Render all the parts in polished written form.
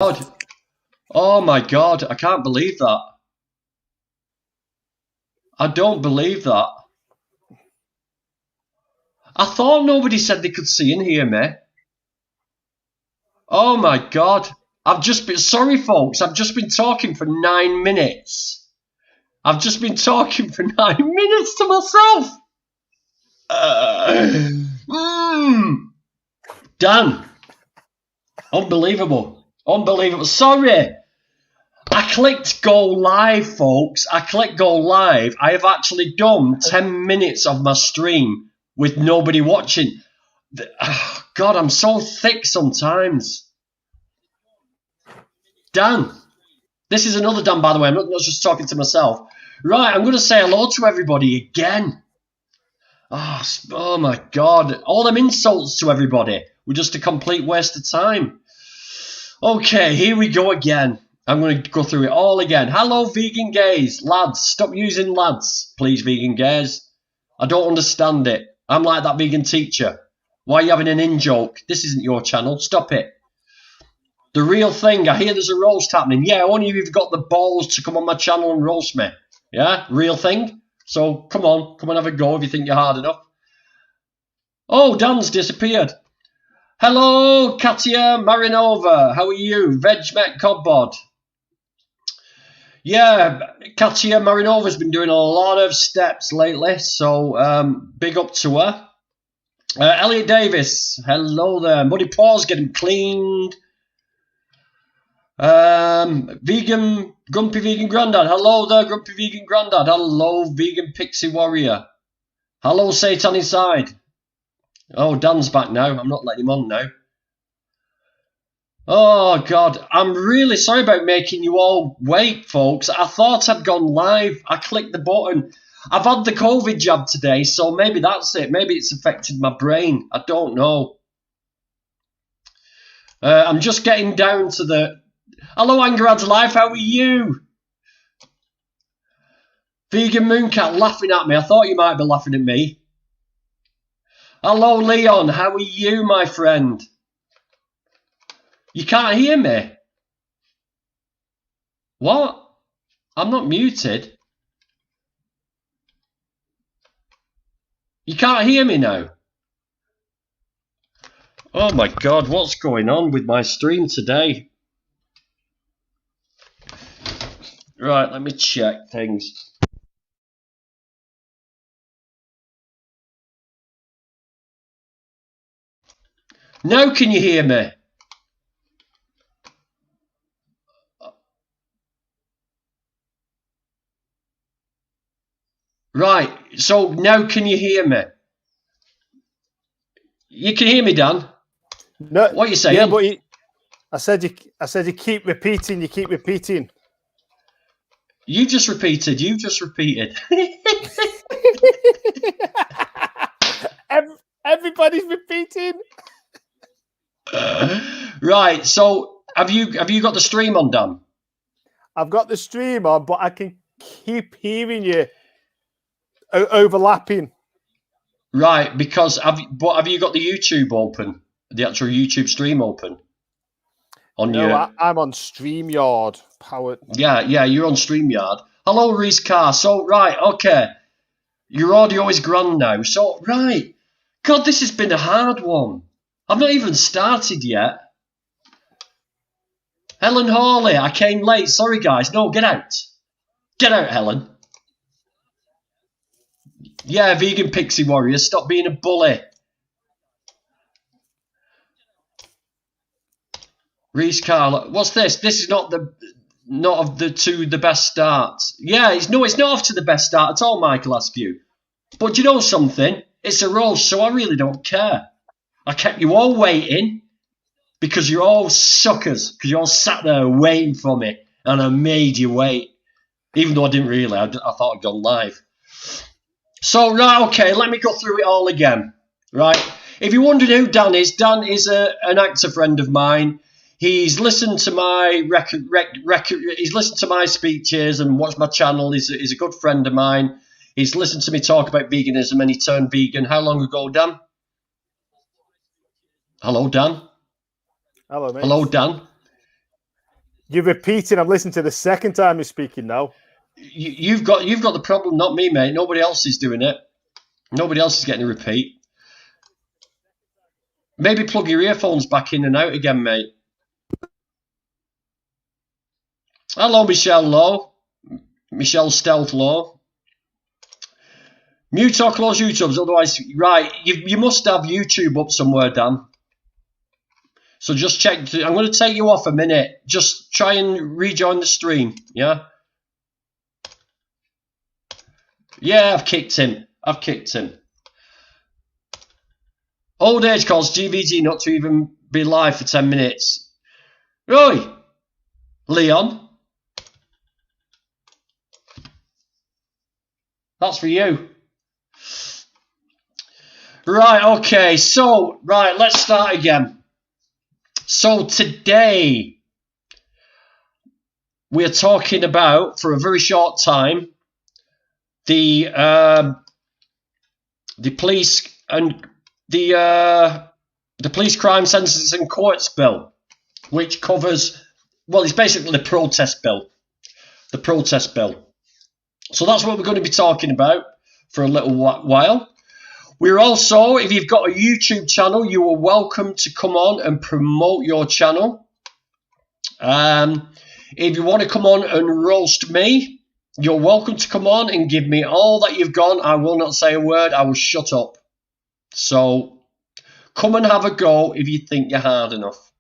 God. Oh my God, I can't believe that. I don't believe that. I thought nobody said they could see and hear me. Oh my God. I've just been, sorry folks, I've just been talking for 9 minutes. I've just been talking for 9 minutes to myself. Dan. Unbelievable. Unbelievable. Sorry. I clicked go live, folks. I clicked go live. I have actually done 10 minutes of my stream with nobody watching. God, I'm so thick sometimes. Dan. This is another Dan, by the way. I'm not just talking to myself. Right, I'm going to say hello to everybody again. Oh my God. All them insults to everybody were just a complete waste of time. Okay, here we go again. I'm going to go through it all again. Hello, vegan gays. Lads, stop using lads, please, vegan gays. I don't understand it. I'm like that vegan teacher. Why are you having an in-joke? This isn't your channel. Stop it. The real thing. I hear there's a roast happening. Yeah, only if you've got the balls to come on my channel and roast me. Yeah, real thing. So come on. Come and have a go if you think you're hard enough. Oh, Dan's disappeared. Hello, Katia Marinova. How are you? VegMet Codbod. Yeah, Katia Marinova's been doing a lot of steps lately, so big up to her. Elliot Davis, hello there. Muddy Paws getting cleaned. Vegan, Grumpy Vegan Grandad, hello there, Grumpy Vegan Grandad. Hello, Vegan Pixie Warrior. Hello, Satan Inside. Oh, Dan's back now. I'm not letting him on now. Oh, God. I'm really sorry about making you all wait, folks. I thought I'd gone live. I clicked the button. I've had the COVID jab today, so maybe that's it. Maybe it's affected my brain. I don't know. I'm just getting down to the... Hello, Angrad's Life. How are you? Vegan Mooncat laughing at me. I thought you might be laughing at me. Hello, Leon. How are you, my friend? You can't hear me? What? I'm not muted. You can't hear me now? Oh my God, what's going on with my stream today? Right, let me check things. Now can you hear me? Right, so now can you hear me? You can hear me, Dan? No. What are you saying? Yeah, but I said you keep repeating. You keep repeating. You just repeated. You just repeated. Everybody's repeating. Right. So have you got the stream on, Dan? I've got the stream on, but I can keep hearing you overlapping. Right, because have you got the YouTube open? The actual YouTube stream open? I'm on StreamYard. Powered. Yeah, you're on StreamYard. Hello, Reese Carr. So, right, okay. Your audio is grand now. So, right. God, this has been a hard one. I've not even started yet. Helen Hawley, I came late. Sorry, guys. No, get out. Get out, Helen. Yeah, Vegan Pixie Warrior, stop being a bully. Reese Carl, what's this? This is not of the best starts. Yeah, it's not off to the best start at all, Michael Askew. But you know something? It's a roast, so I really don't care. I kept you all waiting because you're all suckers, because you all sat there waiting for me, and I made you wait. Even though I didn't really, I thought I'd gone live. So, right, okay, let me go through it all again, right? If you're wondering who Dan is an actor friend of mine. He's listened to my he's listened to my speeches and watched my channel. He's a good friend of mine. He's listened to me talk about veganism and he turned vegan. How long ago, Dan? Hello, Dan. Hello, mate. Hello, Dan. You're repeating. I'm listening to the second time you're speaking now. You've got the problem, not me, mate. Nobody else is doing it. Nobody else is getting a repeat. Maybe plug your earphones back in and out again, mate. Hello, Michelle Lowe. Michelle Stealth Lowe. Mute or close YouTubes, otherwise, right, you must have YouTube up somewhere, Dan. So just check. I'm going to take you off a minute. Just try and rejoin the stream, yeah? Yeah, I've kicked him. Old age calls GVG not to even be live for 10 minutes. Roy! Leon? That's for you. Right, okay, so, right, let's start again. So today, we're talking about, for a very short time, the police and the police crime sentences and courts bill, which covers, well, it's basically the protest bill. The protest bill. So that's what we're going to be talking about for a little while. We're also, if you've got a YouTube channel, you are welcome to come on and promote your channel. If you want to come on and roast me, you're welcome to come on and give me all that you've got. I will not say a word. I will shut up. So come and have a go if you think you're hard enough.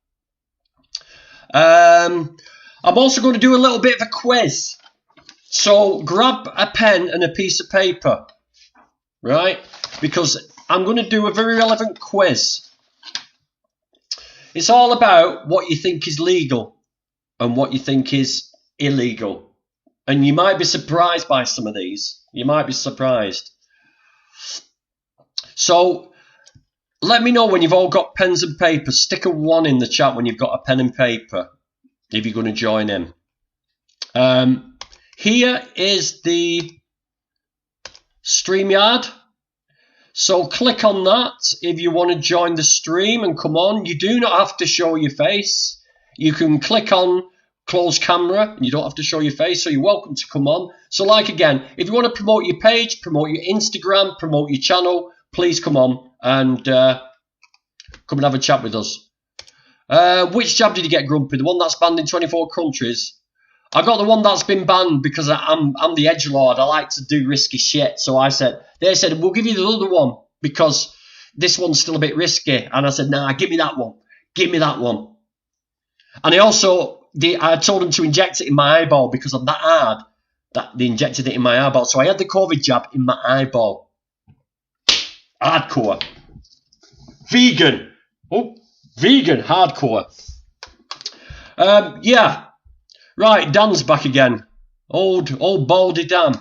I'm also going to do a little bit of a quiz. So grab a pen and a piece of paper, right? Because I'm going to do a very relevant quiz. It's all about what you think is legal and what you think is illegal. And you might be surprised by some of these. You might be surprised. So let me know when you've all got pens and paper. Stick a 1 in the chat when you've got a pen and paper, if you're going to join in. Here is the StreamYard. So click on that if you want to join the stream and come on. You do not have to show your face. You can click on close camera and you don't have to show your face, so you're welcome to come on. So like again, if you want to promote your page, promote your Instagram, promote your channel, please come on and come and have a chat with us. Which jab did you get, Grumpy? The one that's banned in 24 countries? I got the one that's been banned because I'm the edgelord. I like to do risky shit. So they said, we'll give you the other one because this one's still a bit risky. And I said, nah, give me that one. Give me that one. And I told them to inject it in my eyeball because I'm that hard that they injected it in my eyeball. So I had the COVID jab in my eyeball. Hardcore. Vegan. Oh, vegan. Hardcore. Yeah. Right, Dan's back again. Old baldy Dan.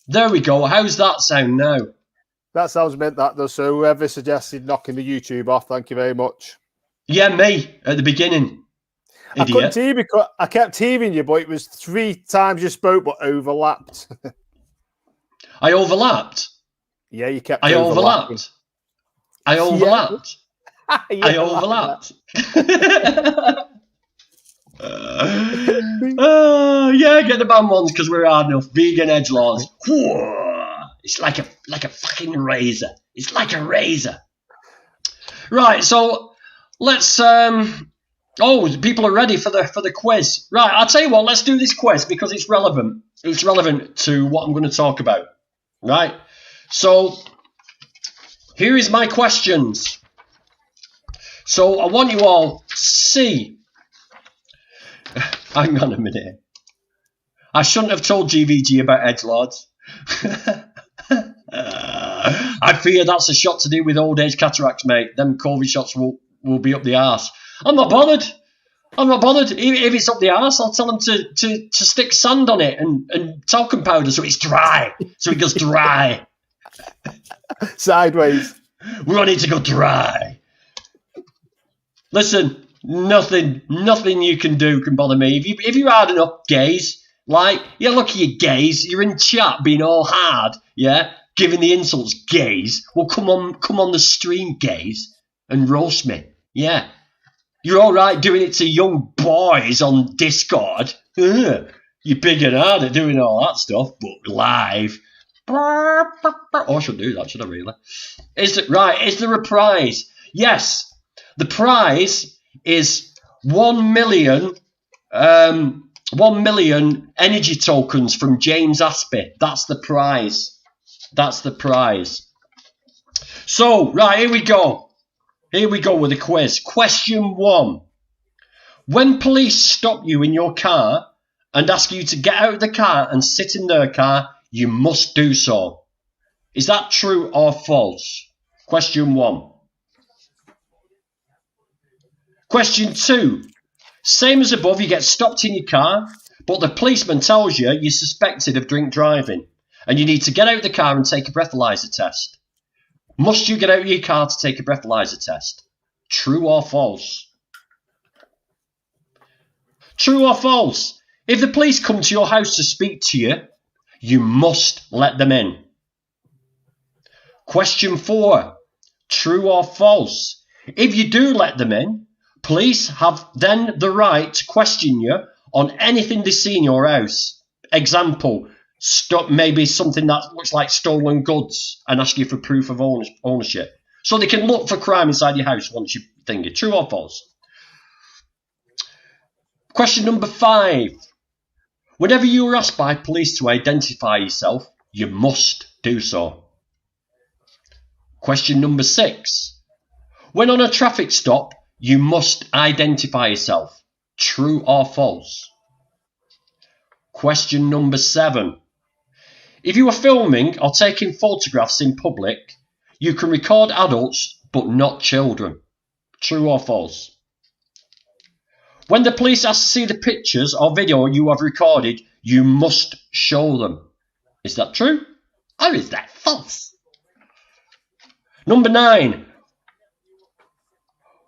There we go. How's that sound now? That sounds meant that though. So whoever suggested knocking the YouTube off, thank you very much. Yeah, me at the beginning. Idiot. I couldn't hear because I kept hearing you, but it was 3 times you spoke, but overlapped. I overlapped? Yeah, you kept I overlapped. I overlapped. Yeah. I overlapped. Yeah, get the band ones because we're hard enough. Vegan edgelords. It's like a fucking razor. It's like a razor. Right, so let's people are ready for the quiz. Right, I'll tell you what, let's do this quiz because it's relevant. It's relevant to what I'm going to talk about. Right? So here is my questions. So I want you all to see. Hang on a minute. I shouldn't have told GVG about edgelords. I fear that's a shot to do with old age cataracts, mate. Them COVID shots will be up the arse. I'm not bothered. If it's up the arse, I'll tell them to stick sand on it and talcum powder so it's dry. So it goes dry. Sideways. We want it to go dry. Listen, nothing you can do can bother me. If you're hard enough, gays, like, yeah, look at you gays, you're in chat being all hard, yeah, giving the insults, gays. Well, come on the stream, gays, and roast me, yeah. You're all right doing it to young boys on Discord. You're big and hard at doing all that stuff, but live. Oh, I should do that, should I really? Is there a prize? Yes. The prize is 1 million 1 million energy tokens from James Aspie. That's the prize. That's the prize. So, right, here we go. Here we go with the quiz. Question 1. When police stop you in your car and ask you to get out of the car and sit in their car, you must do so. Is that true or false? Question 1. Question 2. Same as above, you get stopped in your car, but the policeman tells you you're suspected of drink driving and you need to get out of the car and take a breathalyzer test. Must you get out of your car to take a breathalyzer test? True or false? True or false? If the police come to your house to speak to you, you must let them in. Question 4. True or false? If you do let them in, police have then the right to question you on anything they see in your house. Example, maybe something that looks like stolen goods and ask you for proof of ownership. So they can look for crime inside your house once you think it. True or false? Question number 5. Whenever you are asked by police to identify yourself, you must do so. Question number 6. When on a traffic stop, you must identify yourself. True or false? Question number 7. If you are filming or taking photographs in public, you can record adults but not children. True or false? When the police ask to see the pictures or video you have recorded, you must show them. Is that true or is that false? Number 9.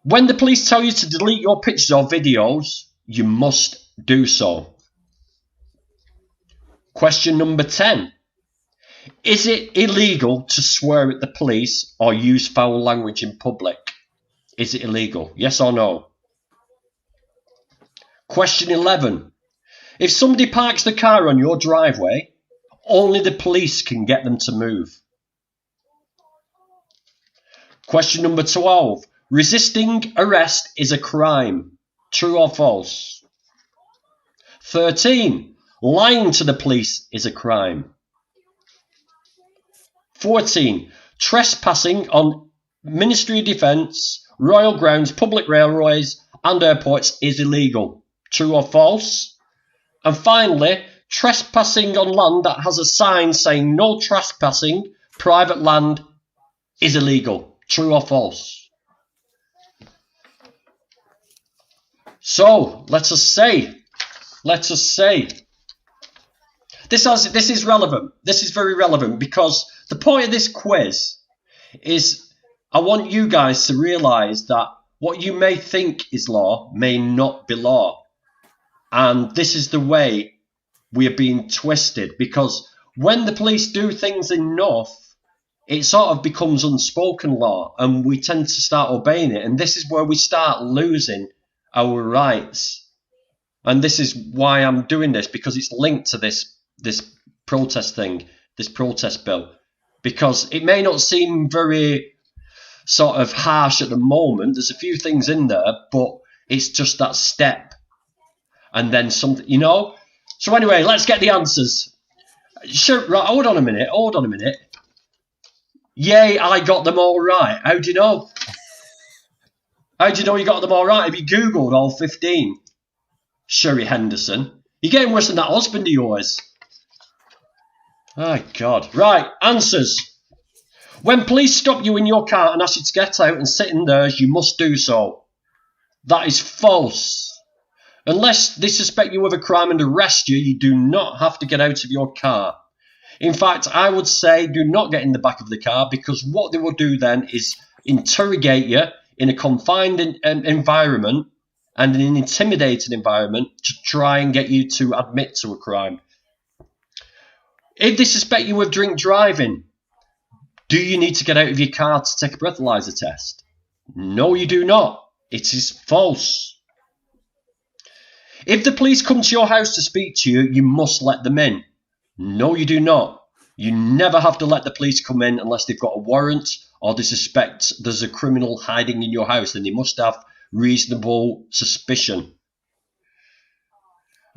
When the police tell you to delete your pictures or videos, you must do so. Question number 10. Is it illegal to swear at the police or use foul language in public? Is it illegal? Yes or no? Question 11. If somebody parks the car on your driveway, only the police can get them to move. Question number 12. Resisting arrest is a crime. True or false? 13. Lying to the police is a crime. 14. Trespassing on Ministry of Defence, royal grounds, public railways and airports is illegal. True or false? And finally, trespassing on land that has a sign saying no trespassing, private land, is illegal. True or false? So, let us say, this is relevant. This is very relevant because the point of this quiz is I want you guys to realise that what you may think is law may not be law. And this is the way we are being twisted, because when the police do things enough, it sort of becomes unspoken law and we tend to start obeying it. And this is where we start losing our rights. And this is why I'm doing this, because it's linked to this protest thing, this protest bill. Because it may not seem very sort of harsh at the moment. There's a few things in there, but it's just that step. And then something, you know. So anyway, let's get the answers. Sure, right, hold on a minute. Yay, I got them all right. How do you know? How do you know you got them all right? Have you Googled all 15? Sherry Henderson. You're getting worse than that husband of yours. Oh, God. Right, answers. When police stop you in your car and ask you to get out and sit in theirs, you must do so. That is false. Unless they suspect you of a crime and arrest you, you do not have to get out of your car. In fact, I would say do not get in the back of the car, because what they will do then is interrogate you in a confined environment and an intimidating environment to try and get you to admit to a crime. If they suspect you of drink driving, do you need to get out of your car to take a breathalyzer test? No, you do not. It is false. If the police come to your house to speak to you, you must let them in. No, you do not. You never have to let the police come in unless they've got a warrant or they suspect there's a criminal hiding in your house, and they must have reasonable suspicion.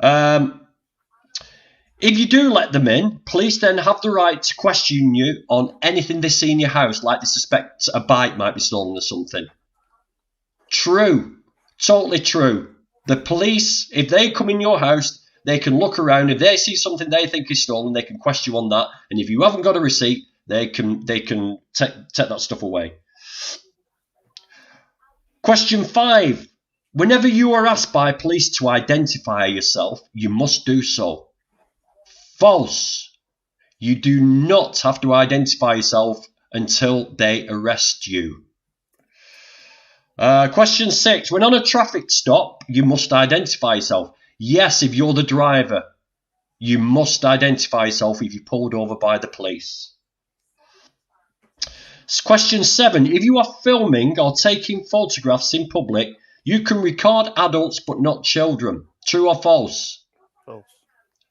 If you do let them in, police then have the right to question you on anything they see in your house, like they suspect a bike might be stolen or something. True. Totally true. The police, if they come in your house, they can look around. If they see something they think is stolen, they can question you on that. And if you haven't got a receipt, they can take that stuff away. Question 5. Whenever you are asked by police to identify yourself, you must do so. False. You do not have to identify yourself until they arrest you. Question 6. When on a traffic stop, you must identify yourself. Yes, if you're the driver, you must identify yourself if you're pulled over by the police. Question 7. If you are filming or taking photographs in public, you can record adults but not children. True or false? False.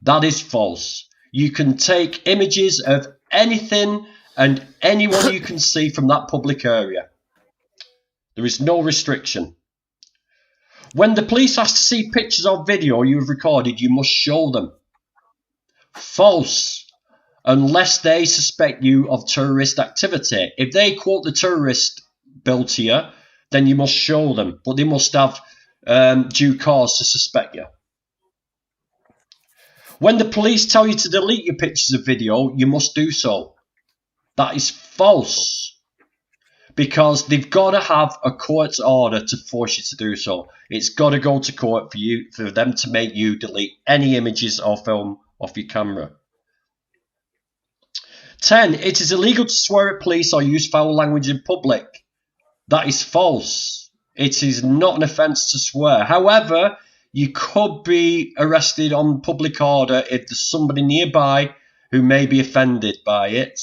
That is false. You can take images of anything and anyone you can see from that public area. There is no restriction. When the police ask to see pictures or video you have recorded, you must show them. False. Unless they suspect you of terrorist activity. If they quote the terrorist bill to you, then you must show them. But they must have due cause to suspect you. When the police tell you to delete your pictures of video, you must do so. That is false. Because they've got to have a court's order to force you to do so. It's got to go to court for them to make you delete any images or film off your camera. 10. It is illegal to swear at police or use foul language in public. That is false. It is not an offence to swear. However, you could be arrested on public order if there's somebody nearby who may be offended by it,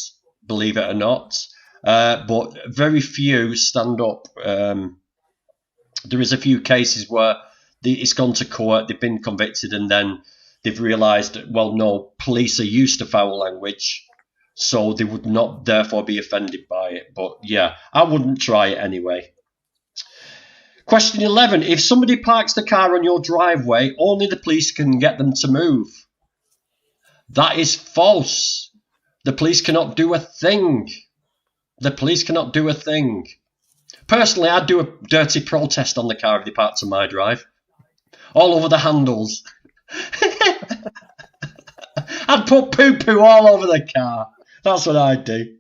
believe it or not. But very few stand up. There is a few cases where it's gone to court, they've been convicted, and then they've realised, well, no, police are used to foul language, so they would not therefore be offended by it. But yeah, I wouldn't try it anyway. Question 11. If somebody parks the car on your driveway, only the police can get them to move. That is false. The police cannot do a thing. The police cannot do a thing. Personally, I'd do a dirty protest on the car if they parked on my drive. All over the handles. I'd put poo-poo all over the car. That's what I'd do.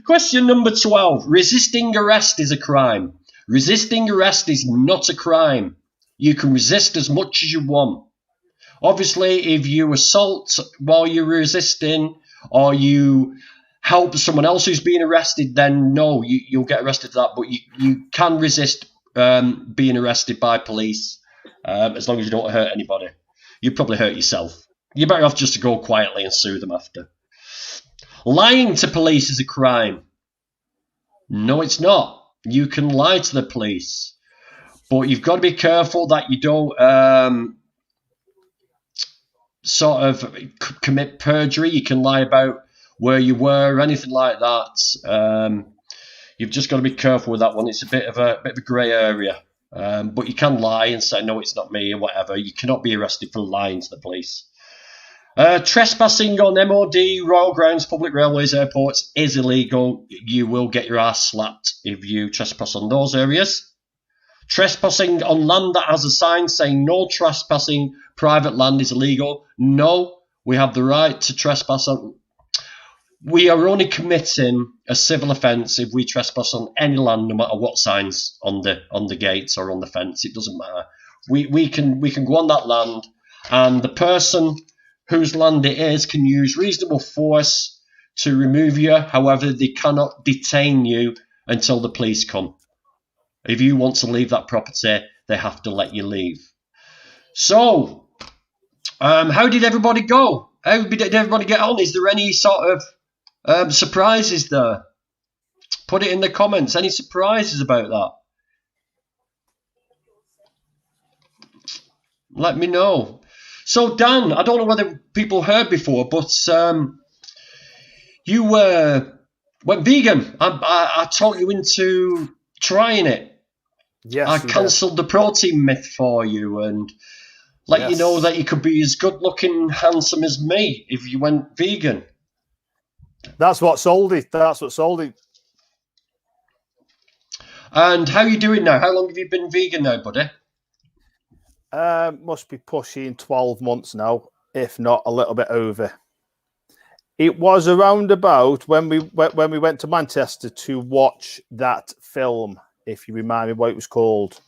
Question number 12. Resisting arrest is a crime. Resisting arrest is not a crime. You can resist as much as you want. Obviously, if you assault while you're resisting, or you help someone else who's being arrested, then no, you'll get arrested for that. But you can resist being arrested by police as long as you don't hurt anybody. You probably hurt yourself. You're better off just to go quietly and sue them after. Lying to police is a crime. No, it's not. You can lie to the police, but you've got to be careful that you don't sort of commit perjury. You can lie about where you were or anything like that. You've just got to be careful with that one. It's a bit of a grey area. But you can lie and say, no, it's not me or whatever. You cannot be arrested for lying to the police. Trespassing on MOD, royal grounds, public railways, airports is illegal. You will get your ass slapped if you trespass on those areas. Trespassing on land that has a sign saying no trespassing, private land is illegal. No, we have the right to trespass on. We are only committing a civil offence if we trespass on any land, no matter what signs on the gates or on the fence. It doesn't matter. We can go on that land, and the person whose land it is can use reasonable force to remove you. However, they cannot detain you until the police come. If you want to leave that property, they have to let you leave. So, how did everybody go? How did everybody get on? Is there any sort of surprises there? Put it in the comments. Any surprises about that? Let me know. So, Dan, I don't know whether people heard before, but you went vegan. I talked you into trying it. Yes, I cancelled the protein myth for you and let you know that you could be as good-looking, handsome as me if you went vegan. That's what sold it. That's what sold it. And how are you doing now? How long have you been vegan now, buddy? Must be pushing 12 months now, if not a little bit over. It was around about when we went to Manchester to watch that film, if you remind me what it was called.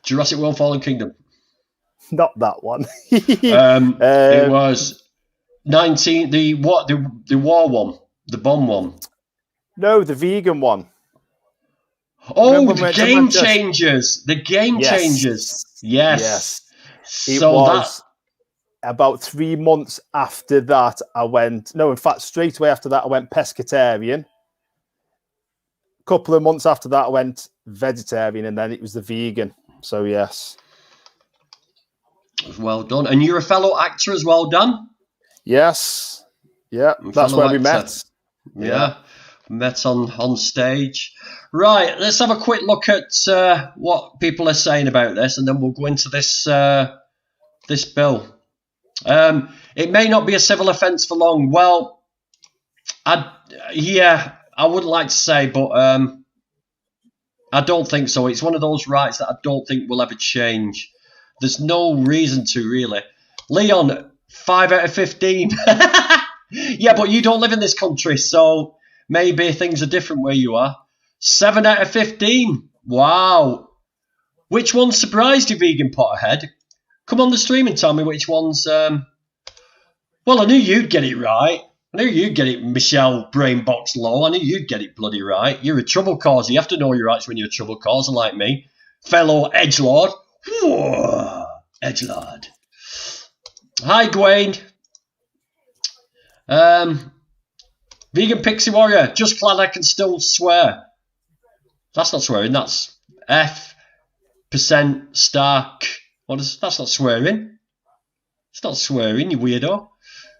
Jurassic World Fallen Kingdom. Not that one. It was 19 the war one, the bomb one. No, the vegan one. Oh, the Game Changers. The Game Changers. Yes. It was about 3 months after that I went... No, in fact, straight away after that I went pescatarian. A couple of months after that I went vegetarian, and then it was the vegan. So, yes. Well done. And you're a fellow actor as well, Dan? Yes. Yeah, that's where we met. Yeah. Met on stage. Right, let's have a quick look at what people are saying about this, and then we'll go into this this bill. It may not be a civil offence for long. Well, I wouldn't like to say, but I don't think so. It's one of those rights that I don't think will ever change. There's no reason to, really. Leon, 5 out of 15. Yeah, but you don't live in this country, so maybe things are different where you are. 7 out of 15. Wow. Which one surprised you, Vegan Potterhead? Come on the stream and tell me which ones... Well, I knew you'd get it right. I knew you'd get it, Michelle Brainbox Low. I knew you'd get it bloody right. You're a trouble causer. You have to know your rights when you're a trouble causer like me. Fellow edgelord. Whoa, edgelord. Hi, Gwaine. Vegan Pixie Warrior. Just glad I can still swear. That's not swearing. That's F% Stark. That's not swearing. It's not swearing, you weirdo.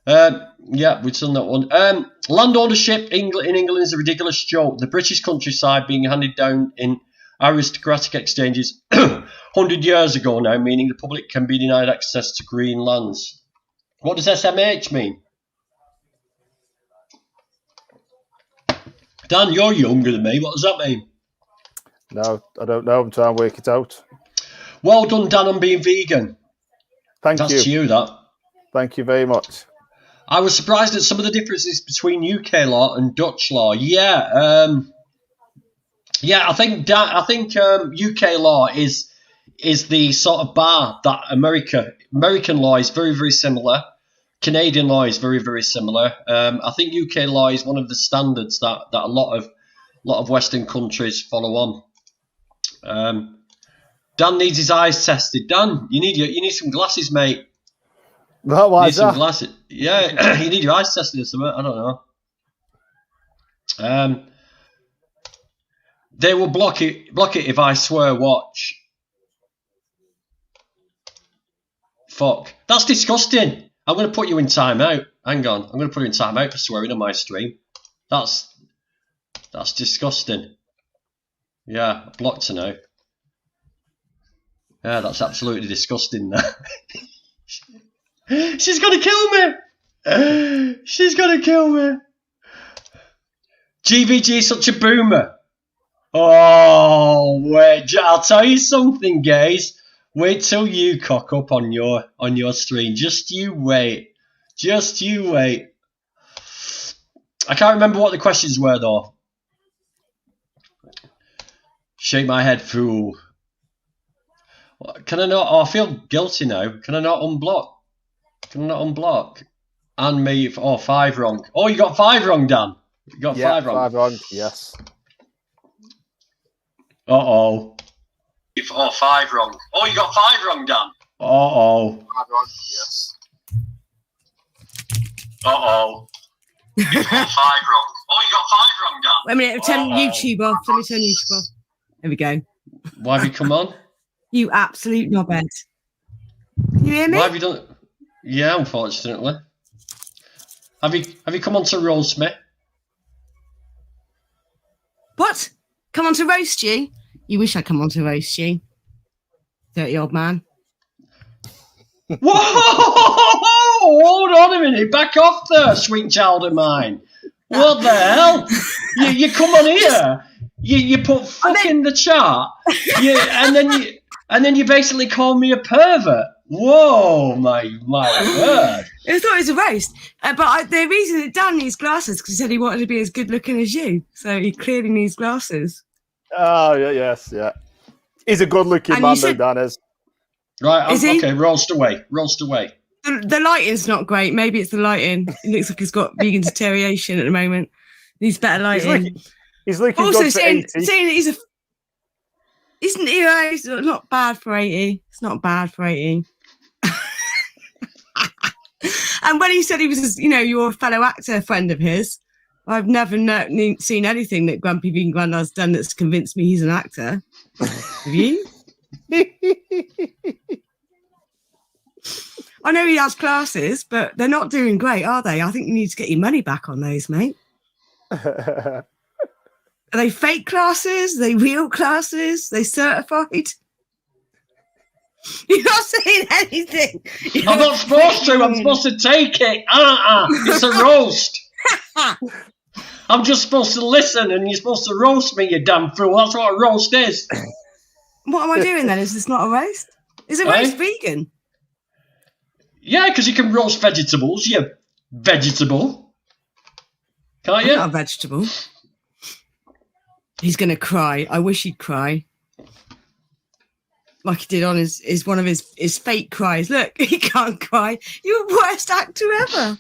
Yeah, we've done that one. Land ownership in England is a ridiculous joke. The British countryside being handed down in aristocratic exchanges 100 years ago now, meaning the public can be denied access to green lands. What does SMH mean? Dan, you're younger than me. What does that mean? No, I don't know. I'm trying to work it out. Well done, Dan, on being vegan. Thank you. That's to you, that. Thank you very much. I was surprised at some of the differences between UK law and Dutch law. Yeah, I think UK law is the sort of bar that American law is very, very similar. Canadian law is very, very similar. I think UK law is one of the standards that a lot of Western countries follow on. Dan needs his eyes tested. Dan, you need some glasses, mate. Well, why you need is some that? glasses. Yeah, you need your eyes tested or something. I don't know. They will block it if I swear. Watch. Fuck. That's disgusting. I'm going to put you in timeout. Hang on. I'm going to put you in timeout for swearing on my stream. That's disgusting. Yeah, blocked her now. Yeah, that's absolutely disgusting. She's going to kill me. She's going to kill me. GVG is such a boomer. Oh, wait. I'll tell you something, guys. Wait till you cock up on your stream. Just you wait. Just you wait. I can't remember what the questions were, though. Shake my head, fool. Can I not? Oh, I feel guilty now. Can I not unblock? Can I not unblock? And me. Oh, 5 wrong. Oh, you got 5 wrong, Dan. You got 5 wrong. 5 wrong. Yes. Oh, 5 wrong. Oh, you got 5 wrong, Dan. 5 wrong. Yes. You got 5 wrong. Oh, you got 5 wrong, Dan. Wait a minute, turn YouTube off. Let me turn YouTube off. There we go. Why have you come on? You absolute knobhead. Can you hear me? Why have you done it? Yeah, unfortunately. Have you come on to roast me? What? Come on to roast you? You wish I'd come on to roast you. Dirty old man. Whoa! Hold on a minute. Back off there, sweet child of mine. What the hell? You come on here. You put fuck in the chat. And then you basically call me a pervert. Whoa, my word. I thought it was a roast. But the reason that Dan needs glasses because he said he wanted to be as good looking as you. So he clearly needs glasses. Oh, yes. He's a good looking man, though, Dan is. Right, okay, roast away. The lighting's not great. Maybe it's the lighting. It looks like he's got vegan deterioration at the moment. Needs better lighting. He's looking also good for saying 80. that he's not bad for 80. It's not bad for 80. And when he said he was, your fellow actor friend of his, I've never seen anything that Grumpy Vegan Grandad's done that's convinced me he's an actor. Have you? I know he has classes, but they're not doing great, are they? I think you need to get your money back on those, mate. Are they fake classes? Are they real classes? Are they certified? You're not saying anything. I'm not supposed to. I'm supposed to take it. It's a roast. I'm just supposed to listen, and you're supposed to roast me, you damn fool. That's what a roast is. What am I doing then? Is this not a roast? Is a roast vegan? Yeah, because you can roast vegetables, you vegetable. Can't you? I'm not a vegetable. He's going to cry. I wish he'd cry. Like he did on one of his fake cries. Look, he can't cry. You're the worst actor ever.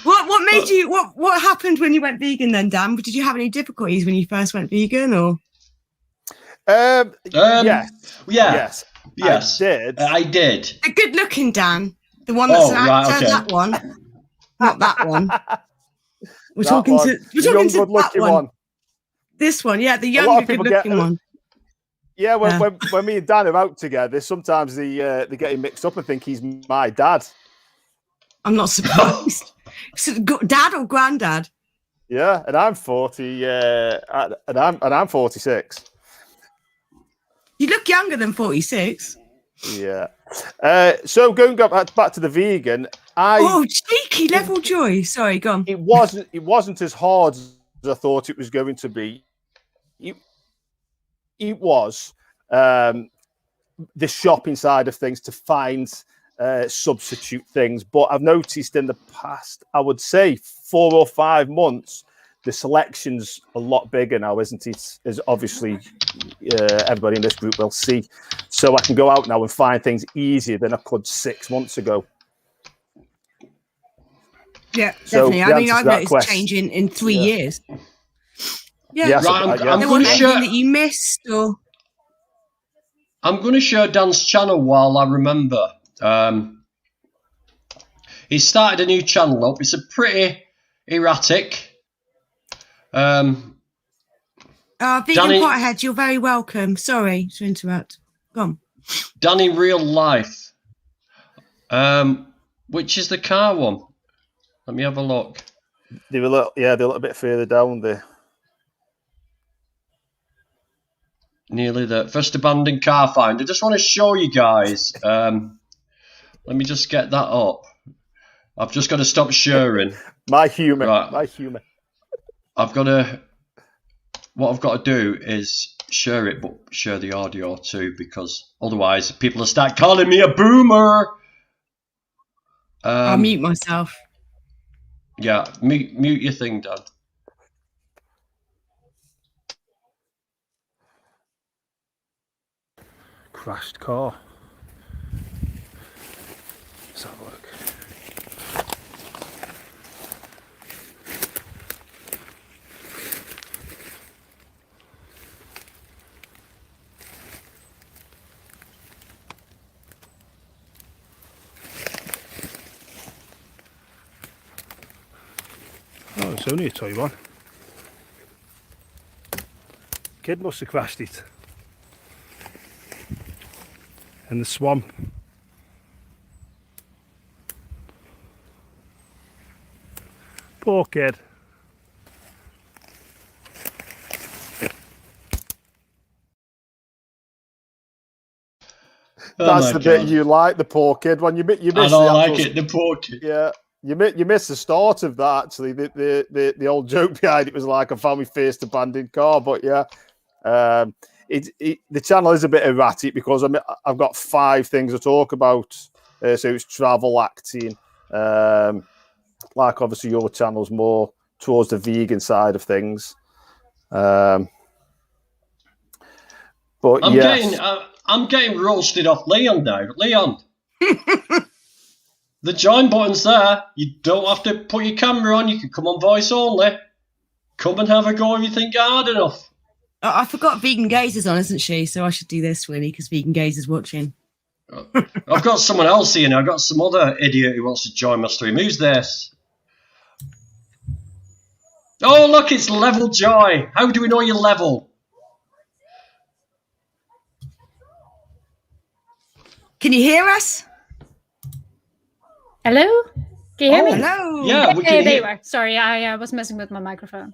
What made you? What happened when you went vegan then, Dan? Did you have any difficulties when you first went vegan, or? Yes. I did. The good-looking Dan, the one that's an actor. Okay. That one, not that one. We're that talking one. to that one. This one, yeah, the younger, good-looking one. Yeah, when me and Dan are out together, sometimes they get him mixed up and think he's my dad. I'm not surprised. So, Dad or Grandad? Yeah, and I'm 40, and I'm 46. You look younger than 46. Yeah. So going back to the vegan, cheeky level joy. Sorry, go on. It wasn't as hard as I thought it was going to be. It was the shopping side of things to find substitute things, but I've noticed in the past, I would say 4 or 5 months, the selection's a lot bigger now, isn't it? As obviously everybody in this group will see. So I can go out now and find things easier than I could 6 months ago. Yeah, definitely. I mean, I've noticed change in 3 years. Yeah, right, I'm there wasn't anything that you missed, or I'm going to share Dan's channel while I remember. He started a new channel up. It's a pretty erratic. Vegan Danny, Pothead, you're very welcome. Sorry to interrupt. Go on. Dan in Real Life. Which is the car one? Let me have a look. They're a little bit further down there. Nearly there. First abandoned car find. I just want to show you guys. Let me just get that up. I've just got to stop sharing. My humour. Right. My humour. What I've got to do is share it, but share the audio too, because otherwise people will start calling me a boomer. I'll mute myself. Yeah, mute your thing, Dan. Crashed car. Let's have a look. It's only a toy one. Kid must have crashed it. In the swamp. Poor kid. That's the bit you like, the poor kid. When you miss I don't like it, the poor kid. Yeah, you miss the start of that. Actually, the old joke behind it was like I found my first abandoned car. But yeah, the channel is a bit erratic because I've got 5 things to talk about. So it's travel, acting. Like obviously your channel's more towards the vegan side of things. But I'm getting roasted off Leon now. Leon, the join button's there. You don't have to put your camera on. You can come on voice only. Come and have a go if you think you're hard enough. I forgot Vegan Gaze is on, isn't she? So I should do this, really, because Vegan Gaze is watching. I've got someone else here now. I've got some other idiot who wants to join my stream. Who's this? Oh, look, it's Level Joy. How do we know you're level? Can you hear us? Hello? Can you hear me? Hello. Yeah, we can There hear. you are. Sorry, I was messing with my microphone.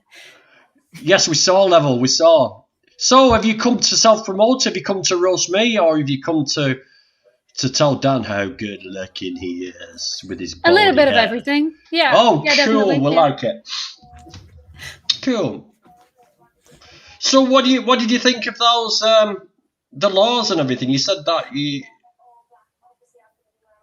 Yes, we saw Level. We saw. So, have you come to self-promote? Have you come to roast me, or have you come to tell Dan how good looking he is with his A little bald bit of hair? everything. Yeah. Oh, yeah, cool. definitely. We like it. Cool. So, what did you think of those the laws and everything? You said that you.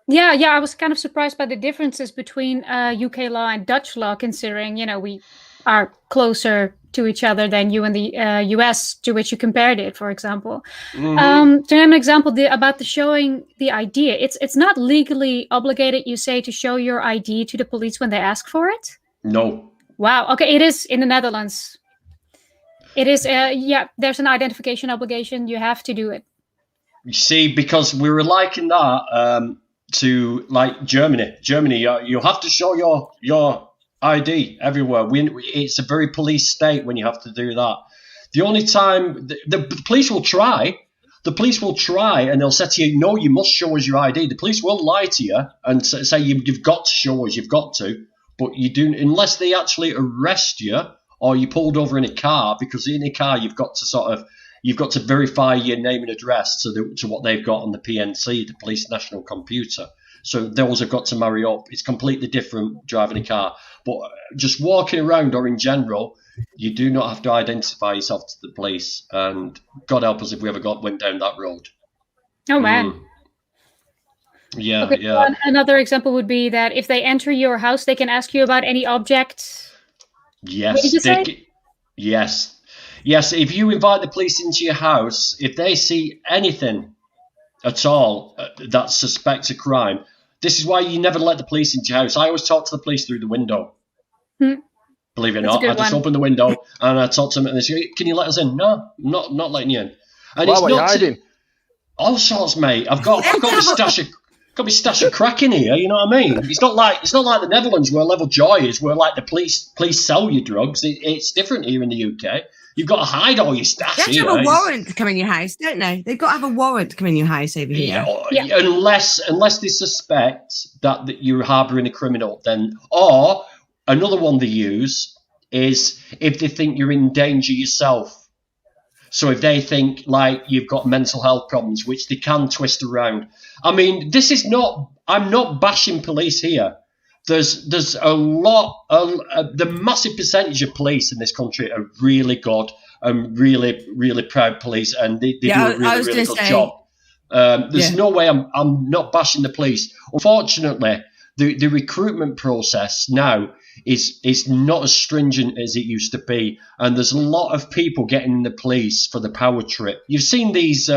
Yeah, I was kind of surprised by the differences between UK law and Dutch law, considering, we are closer to each other than you and the US, to which you compared it, for example. Mm-hmm. To have an example about the showing the ID, it's not legally obligated, you say, to show your ID to the police when they ask for it? No. Wow. Okay, it is in the Netherlands. It is, there's an identification obligation. You have to do it. You see, because we were liking that to like Germany. Germany, you have to show your ID everywhere. It's a very police state when you have to do that. The only time the police will try. The police will try and they'll say to you, no, you must show us your ID. The police will lie to you and say you've got to show us, you've got to. But you do, unless they actually arrest you or you pulled over in a car, because in a car you've got to verify your name and address to what they've got on the PNC, the Police National Computer. So those have got to marry up. It's completely different driving a car. But just walking around or in general, you do not have to identify yourself to the police. And God help us if we ever went down that road. Oh, man. Yeah, okay, yeah. So another example would be that if they enter your house, they can ask you about any object. Yes. What did you say? Yes. Yes, if you invite the police into your house, if they see anything at all that suspects a crime, this is why you never let the police into your house. I always talk to the police through the window. Believe it or not, I just open the window and I talk to them and they say, can you let us in? No, I'm not letting you in. And it's not hiding? All sorts, mate. I've got my stash of crack in here, you know what I mean? It's not like the Netherlands where Level Joy is, where like the police sell you drugs. It's different here in the UK. You've got to hide all your stash. They have to have a warrant to come in your house, don't they? They've got to have a warrant to come in your house over here. Yeah. Unless they suspect that you're harbouring a criminal, then, or another one they use is if they think you're in danger yourself. So if they think like you've got mental health problems, which they can twist around. I mean, I'm not bashing police here. There's a lot, the massive percentage of police in this country are really good and really, really proud police, and they do a really good job. There's no way I'm not bashing the police. Unfortunately, the recruitment process now is not as stringent as it used to be, and there's a lot of people getting in the police for the power trip. You've seen these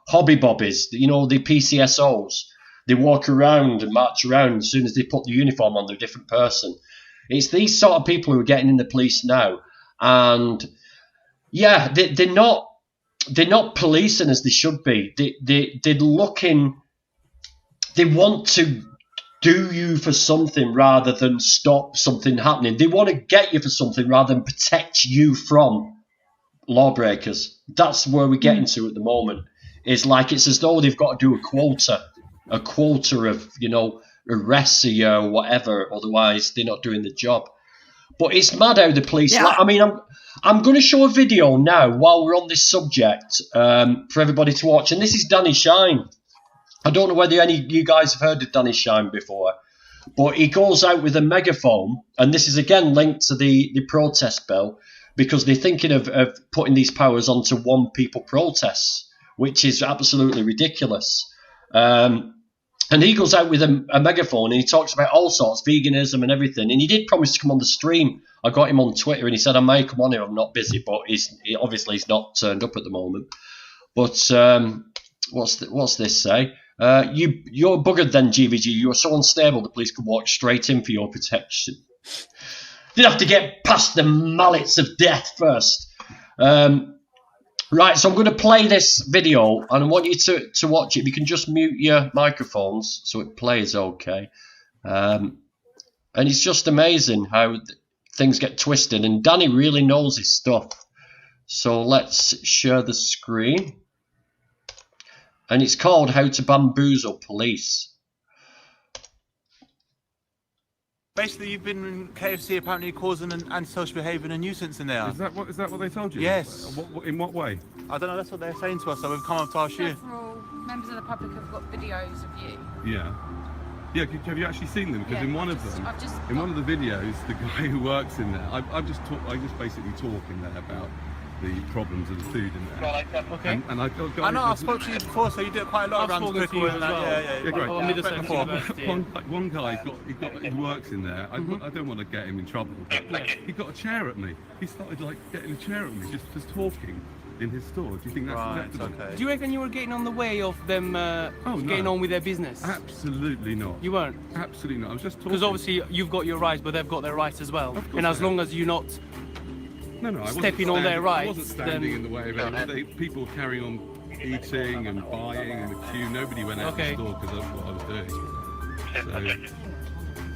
hobby bobbies, the PCSOs. They walk around and march around as soon as they put the uniform on, they're a different person. It's these sort of people who are getting in the police now, and yeah, they're not policing as they should be. They're looking. They want to do you for something rather than stop something happening. They want to get you for something rather than protect you from lawbreakers. That's where we're getting to at the moment. It's like it's as though they've got to do a quota of, you know, arrests a year or whatever. Otherwise, they're not doing the job. But it's mad how the police. Yeah. I mean, I'm going to show a video now while we're on this subject for everybody to watch. And this is Danny Shine. I don't know whether any of you guys have heard of Danny Shine before, but he goes out with a megaphone, and this is again linked to the protest bill, because they're thinking of putting these powers onto one people protests, which is absolutely ridiculous. And he goes out with a megaphone, and he talks about all sorts, veganism and everything. And he did promise to come on the stream. I got him on Twitter, and he said, I may come on here, I'm not busy, but obviously he's not turned up at the moment. But what's this say? You're buggered then, GVG. You're so unstable the police could walk straight in for your protection. They'd have to get past the mallets of death first. Right, so I'm going to play this video, and I want you to watch it. You can just mute your microphones so it plays okay. And it's just amazing how things get twisted, and Danny really knows his stuff. So let's share the screen. And it's called How to Bamboozle Police. Basically, you've been in KFC apparently causing an antisocial behaviour and a nuisance in there. Is that what they told you? Yes. In what way? I don't know, that's what they're saying to us, so we've come up to ask you. Several members of the public have got videos of you. Yeah. Yeah, have you actually seen them? Because Yeah, in one of them, I've just in one of the videos, the guy who works in there, I just basically talk in there about the problems of the food in there. Okay. And I got I know, I've spoken to you before, so you do it quite a lot around the Brickell and that. Yeah, Yeah, great. I've met before. One guy who works in there. I don't want to get him in trouble, but he got a chair at me. He started like getting a chair at me, just talking in his store. Do you think that's Right, acceptable? okay. Do you reckon you were getting on the way of them getting on with their business? Absolutely not. You weren't? Absolutely not. I was just talking. Because obviously you've got your rights, but they've got their rights as well. Of course And as they have. long as you're not No, I wasn't stepping on their standing- rights, I wasn't standing then- in the way of anything. People carrying on eating and buying in the queue. Nobody went out Okay. the store because that's what I was doing.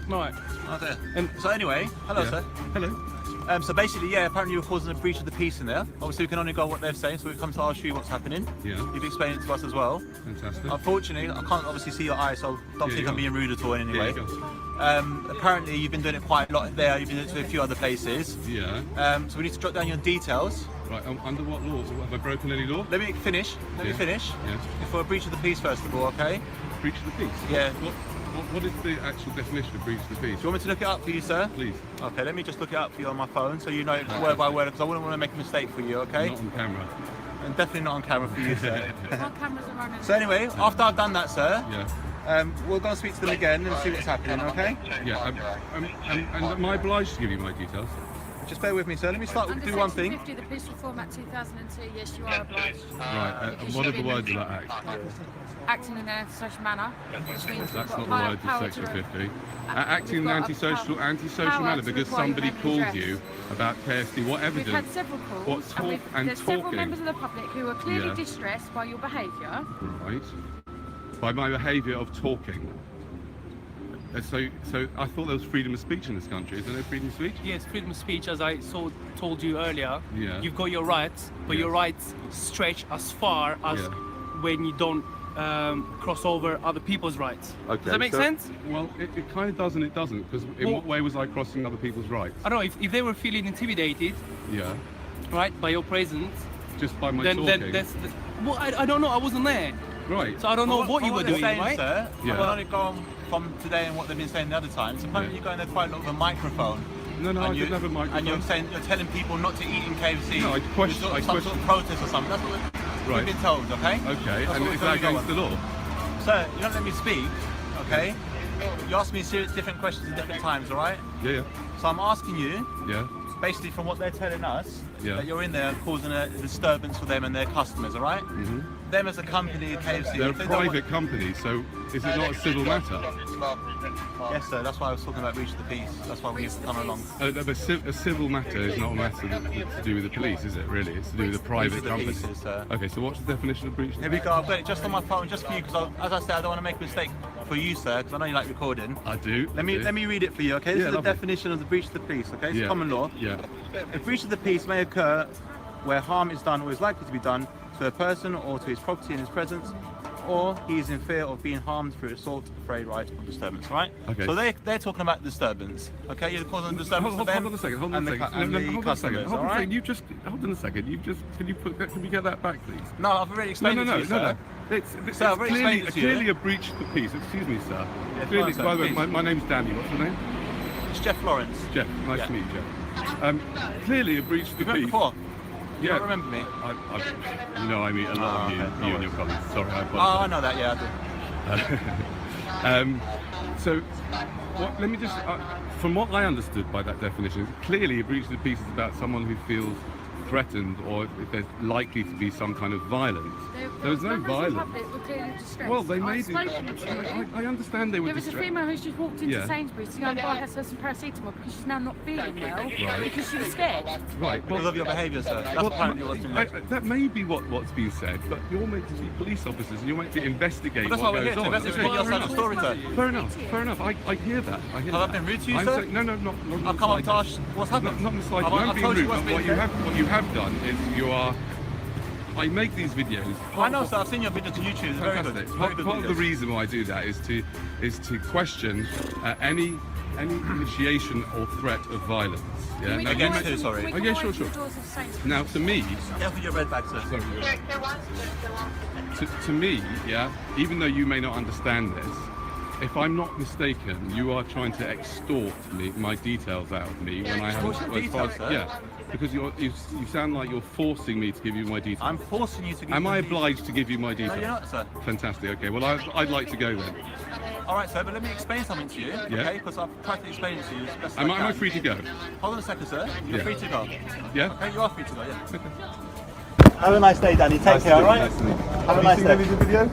right. Okay. So anyway, hello Yeah. sir. Hello. So basically, yeah, apparently you were causing a breach of the peace in there. Obviously, we can only go on what they're saying, so we've come to ask you what's happening. Yeah. You've explained it to us as well. Fantastic. Unfortunately, I can't obviously see your eyes, so don't Yeah, think go I'm on. being rude at all in any Yeah, way. go Apparently, you've been doing it quite a lot there. You've been doing it to a few other places. Yeah. So we need to jot down your details. Right. Under what law? Have I broken any law? Let me finish. Let me Yeah. finish. Yeah. For a breach of the peace, first of all, okay? Breach of the peace. Yeah. What is the actual definition of breach of the peace? Do you want me to look it up for you, sir? Please. Okay, let me just look it up for you on my phone so you know it word by word, because I wouldn't want to make a mistake for you, okay? Not on camera. And definitely not on camera for you, sir. What cameras are running? So anyway, after I've done that, sir, Yeah. we'll go and speak to them again and see what's happening, okay? Yeah. And am I obliged to give you my details? Just bear with me, sir. Let me start with Under do one Section thing. 50 of the Police Reform Act 2002, yes, you are obliged. Right. And what are the words of that act? Acting in an antisocial manner, which means we've That's got not the power- words of power Section to- 50. we've Acting in an got a antisocial power manner to because require somebody members' called address. you about KFC. What We've had evidence? several calls, What and talk and there's several talking? members of the public who are clearly Yeah. distressed by your behaviour. Right. By my behaviour of talking. So I thought there was freedom of speech in this country. Is there no freedom of speech? Yes, freedom of speech, as I told you earlier. Yeah. You've got your rights, but your Yes. rights stretch as far as Yeah. when you don't cross over other people's rights. Okay, Does that make so- sense? Well, it kind of does and it doesn't. Because in Well- what way was I crossing other people's rights? I don't know, if they were feeling intimidated, Yeah. right, by your presence, Just by my then talking. well, I don't know, I wasn't there. Right. So I don't know what you were they're doing, saying, right? sir, Yeah. I will only go on from today and what they've been saying the other times. Apparently Yeah. you're going there quite a lot with a microphone. No, I And didn't have a microphone. And you're telling people not to eat in KFC. No, I It's question- sort of I some sort question- of protest or something. That's what Right. we've been told, okay? Okay. That's And what is we're that gonna go against the on. law? Sir, you don't let me speak, okay? You ask me different questions at different times, all right? Yeah. So I'm asking you, Yeah. basically from what they're telling us, Yeah. that you're in there causing a disturbance for them and their customers, all right? Mm-hmm. Them as a company, KFC. They're a if they don't want- private company, so is it not a civil matter? Yes, sir. That's why I was talking about breach of the peace. That's why we need to come along. A civil matter is not a matter that's to do with the police, is it? Really, it's to do with a private the company. pieces, sir. Okay, so what's the definition of breach? Here we go. I've got it just on my phone, just for you, because as I said, I don't want to make a mistake for you, sir, because I know you like recording. I do. Let me read it for you, okay? This Yeah, is the lovely. definition of the breach of the peace, okay? It's Yeah. common law. Yeah. A breach of the peace may occur where harm is done or is likely to be done to a person or to his property in his presence, or he is in fear of being harmed through assault, affray, riot, or disturbance, right? Okay. So they're talking about disturbance, okay? You're causing disturbance Hold to them on a second. Hold on and a the, second. cu- and the Hold on a second. customers, Hold all on a right? second. Hold on a second. Can we get that back, please? No, I've already explained it to you, sir. It's Sir, I've already clearly, explained it to you. clearly a breach of the peace. Excuse me, sir. Yeah, Clearly, go on, sir, by the way, please. my name's Danny. What's your name? It's Jeff Lawrence. Jeff. Nice Yeah. to meet you, Jeff. Clearly a breach of the You met peace. before? You Yeah. don't remember me? I meet a lot of you, okay, no you and your worries. colleagues. Sorry, I Oh, I apologize. know that, yeah, I do. So, let me just, from what I understood by that definition, clearly a breach of the peace is about someone who feels threatened or if there's likely to be some kind of violence. There was no violence. Well, they made it. I understand they were There was a distressed. female who's just walked into Yeah. Sainsbury's to go and buy herself some paracetamol because she's now not feeling well Right. because she was scared. Right. Because of your behaviour, sir. That's apparently what's been mentioned. that may be what's been said, but you're meant to be police officers and you're meant to investigate But that's what why we're goes here, to on. investigate Okay, your fair side of the enough. story, sir. Fair enough. I hear that. I hear Have I that. been rude to you, I'm sir? saying, no, not I've come up to ask what's happened. Not in the slightest. I've You haven't been told you rude, what's but been what you have done is you are. I make these videos. I know, sir. I've seen your videos on YouTube. It's very good. Fantastic. Very good Part of the videos. reason why I do that is to question any initiation or threat of violence. Yeah. Now, Against you who, sorry? Oh, yeah, sure. Now, to me, Careful your red bag, sir. to me, yeah, even though you may not understand this, if I'm not mistaken, you are trying to extort my details out of me when I haven't. Extort your as far as- details, sir? yeah, because you sound like you're forcing me to give you my details. I'm forcing you to give Am me I the- obliged to give you my No, details? you're not, sir. Fantastic. Okay. Well, I'd like to go then. All right, sir, but let me explain something to you, Yeah. okay? Because I've tried to explain it to you as best Am I I can. free to go? Hold on a second, sir. You're Yeah. free to go. Yeah. Okay, you are free to go, yeah. Have a nice day, Danny. Take care, alright? Have a nice day. video?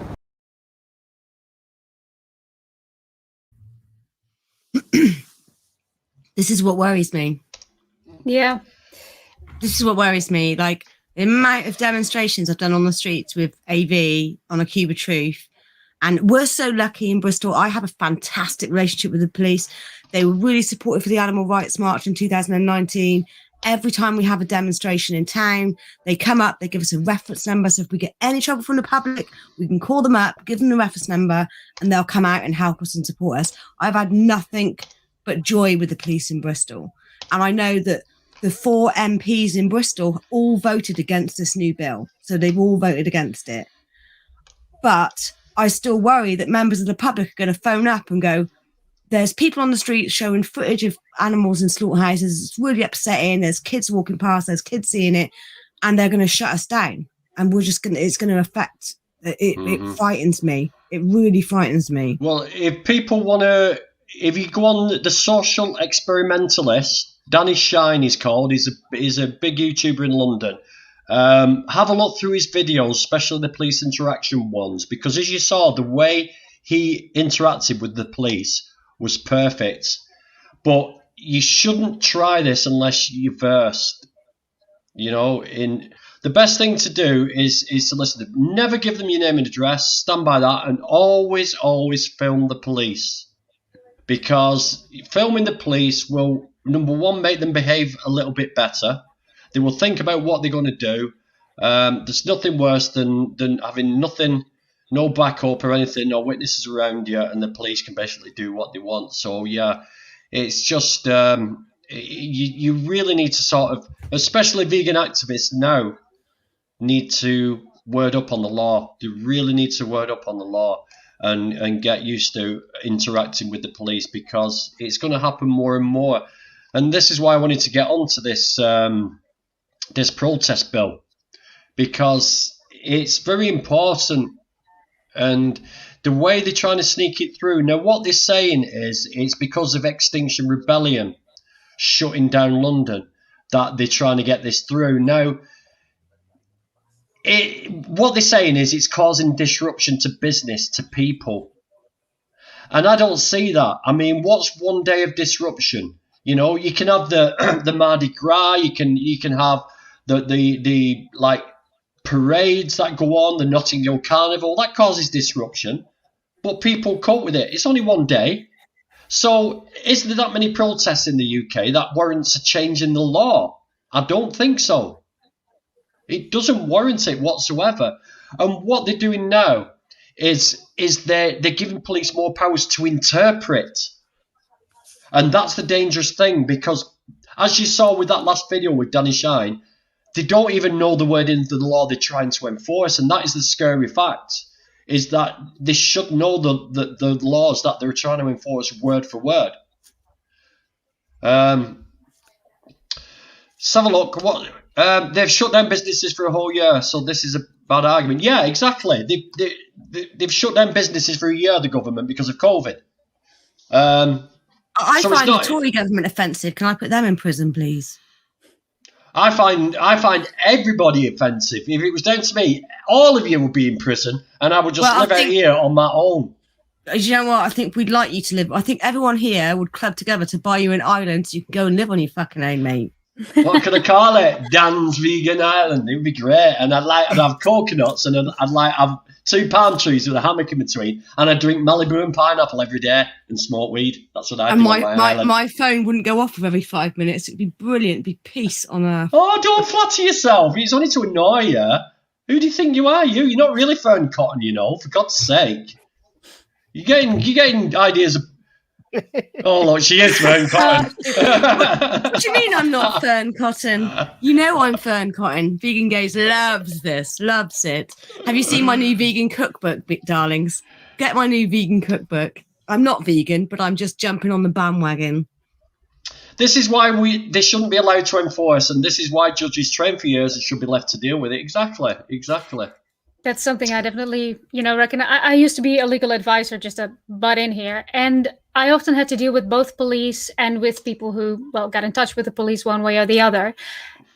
This is what worries me. Yeah. This is what worries me. Like the amount of demonstrations I've done on the streets with AV on a Cube of Truth. And we're so lucky in Bristol. I have a fantastic relationship with the police. They were really supportive for the Animal Rights March in 2019. Every time we have a demonstration in town, they come up, they give us a reference number. So if we get any trouble from the public, we can call them up, give them the reference number, and they'll come out and help us and support us. I've had nothing but joy with the police in Bristol. And I know that the 4 MPs in Bristol all voted against this new bill. So they've all voted against it. But I still worry that members of the public are going to phone up and go, there's people on the street showing footage of animals in slaughterhouses. It's really upsetting. There's kids walking past, there's kids seeing it, and they're going to shut us down. And it's going to affect, it frightens me. It really frightens me. Well, if people want to, if you go on the Social Experimentalist, Danny Shine he's called, he's a big YouTuber in London. Have a look through his videos, especially the police interaction ones, because as you saw, the way he interacted with the police was perfect. But you shouldn't try this unless you're versed. You know, the best thing to do is to listen to them. Never give them your name and address. Stand by that, and always film the police, because filming the police will, number one, make them behave a little bit better. They will think about what they're going to do. There's nothing worse than having no backup or anything, no witnesses around you, and the police can basically do what they want. So yeah, it's just you really need to sort of, especially vegan activists now, need to word up on the law. They really need to word up on the law and get used to interacting with the police, because it's going to happen more and more. And this is why I wanted to get onto this this protest bill, because it's very important. And the way they're trying to sneak it through now, what they're saying is it's because of Extinction Rebellion shutting down London that they're trying to get this through. Now, what they're saying is it's causing disruption to business, to people, and I don't see that. I mean, what's one day of disruption? You know, you can have the Mardi Gras, you can have the like parades that go on, the Notting Hill Carnival, that causes disruption. but people cope with it. It's only one day. So is there that many protests in the UK that warrants a change in the law? I don't think so. It doesn't warrant it whatsoever. And what they're doing now is they're giving police more powers to interpret. And that's the dangerous thing, because as you saw with that last video with Danny Shine, they don't even know the word into the law they're trying to enforce. And that is the scary fact, is that they should know the laws that they're trying to enforce word for word. Let's have a look. They've shut down businesses for a whole year, so this is a bad argument. Yeah, exactly. They've shut down businesses for a year, the government, because of COVID. I find the Tory government offensive. Can I put them in prison, please? I find everybody offensive. If it was down to me, all of you would be in prison, and I would just live out here on my own. You know what? I think we'd like you to live. I think everyone here would club together to buy you an island so you can go and live on your fucking own, mate. What could I call it? Dan's Vegan Island. It would be great. And I'd have coconuts, and I'd have 2 palm trees with a hammock in between, and I'd drink Malibu and pineapple every day and smoke weed. That's what I'd do on my island. My phone wouldn't go off for every 5 minutes. It'd be brilliant. It'd be peace on earth. Oh, don't flatter yourself. It's only to annoy you. Who do you think you are? You're not really Fern Cotton, you know, for God's sake. You're getting ideas of... Oh, look, she is Fern Cotton. What do you mean I'm not Fern Cotton? You know I'm Fern Cotton. Vegan Gaze loves this, loves it. Have you seen my new vegan cookbook, darlings? Get my new vegan cookbook. I'm not vegan, but I'm just jumping on the bandwagon. This is why they shouldn't be allowed to enforce, and this is why judges train for years and should be left to deal with it. Exactly. That's something I definitely, reckon. I used to be a legal advisor, just to butt in here, and I often had to deal with both police and with people who, got in touch with the police one way or the other.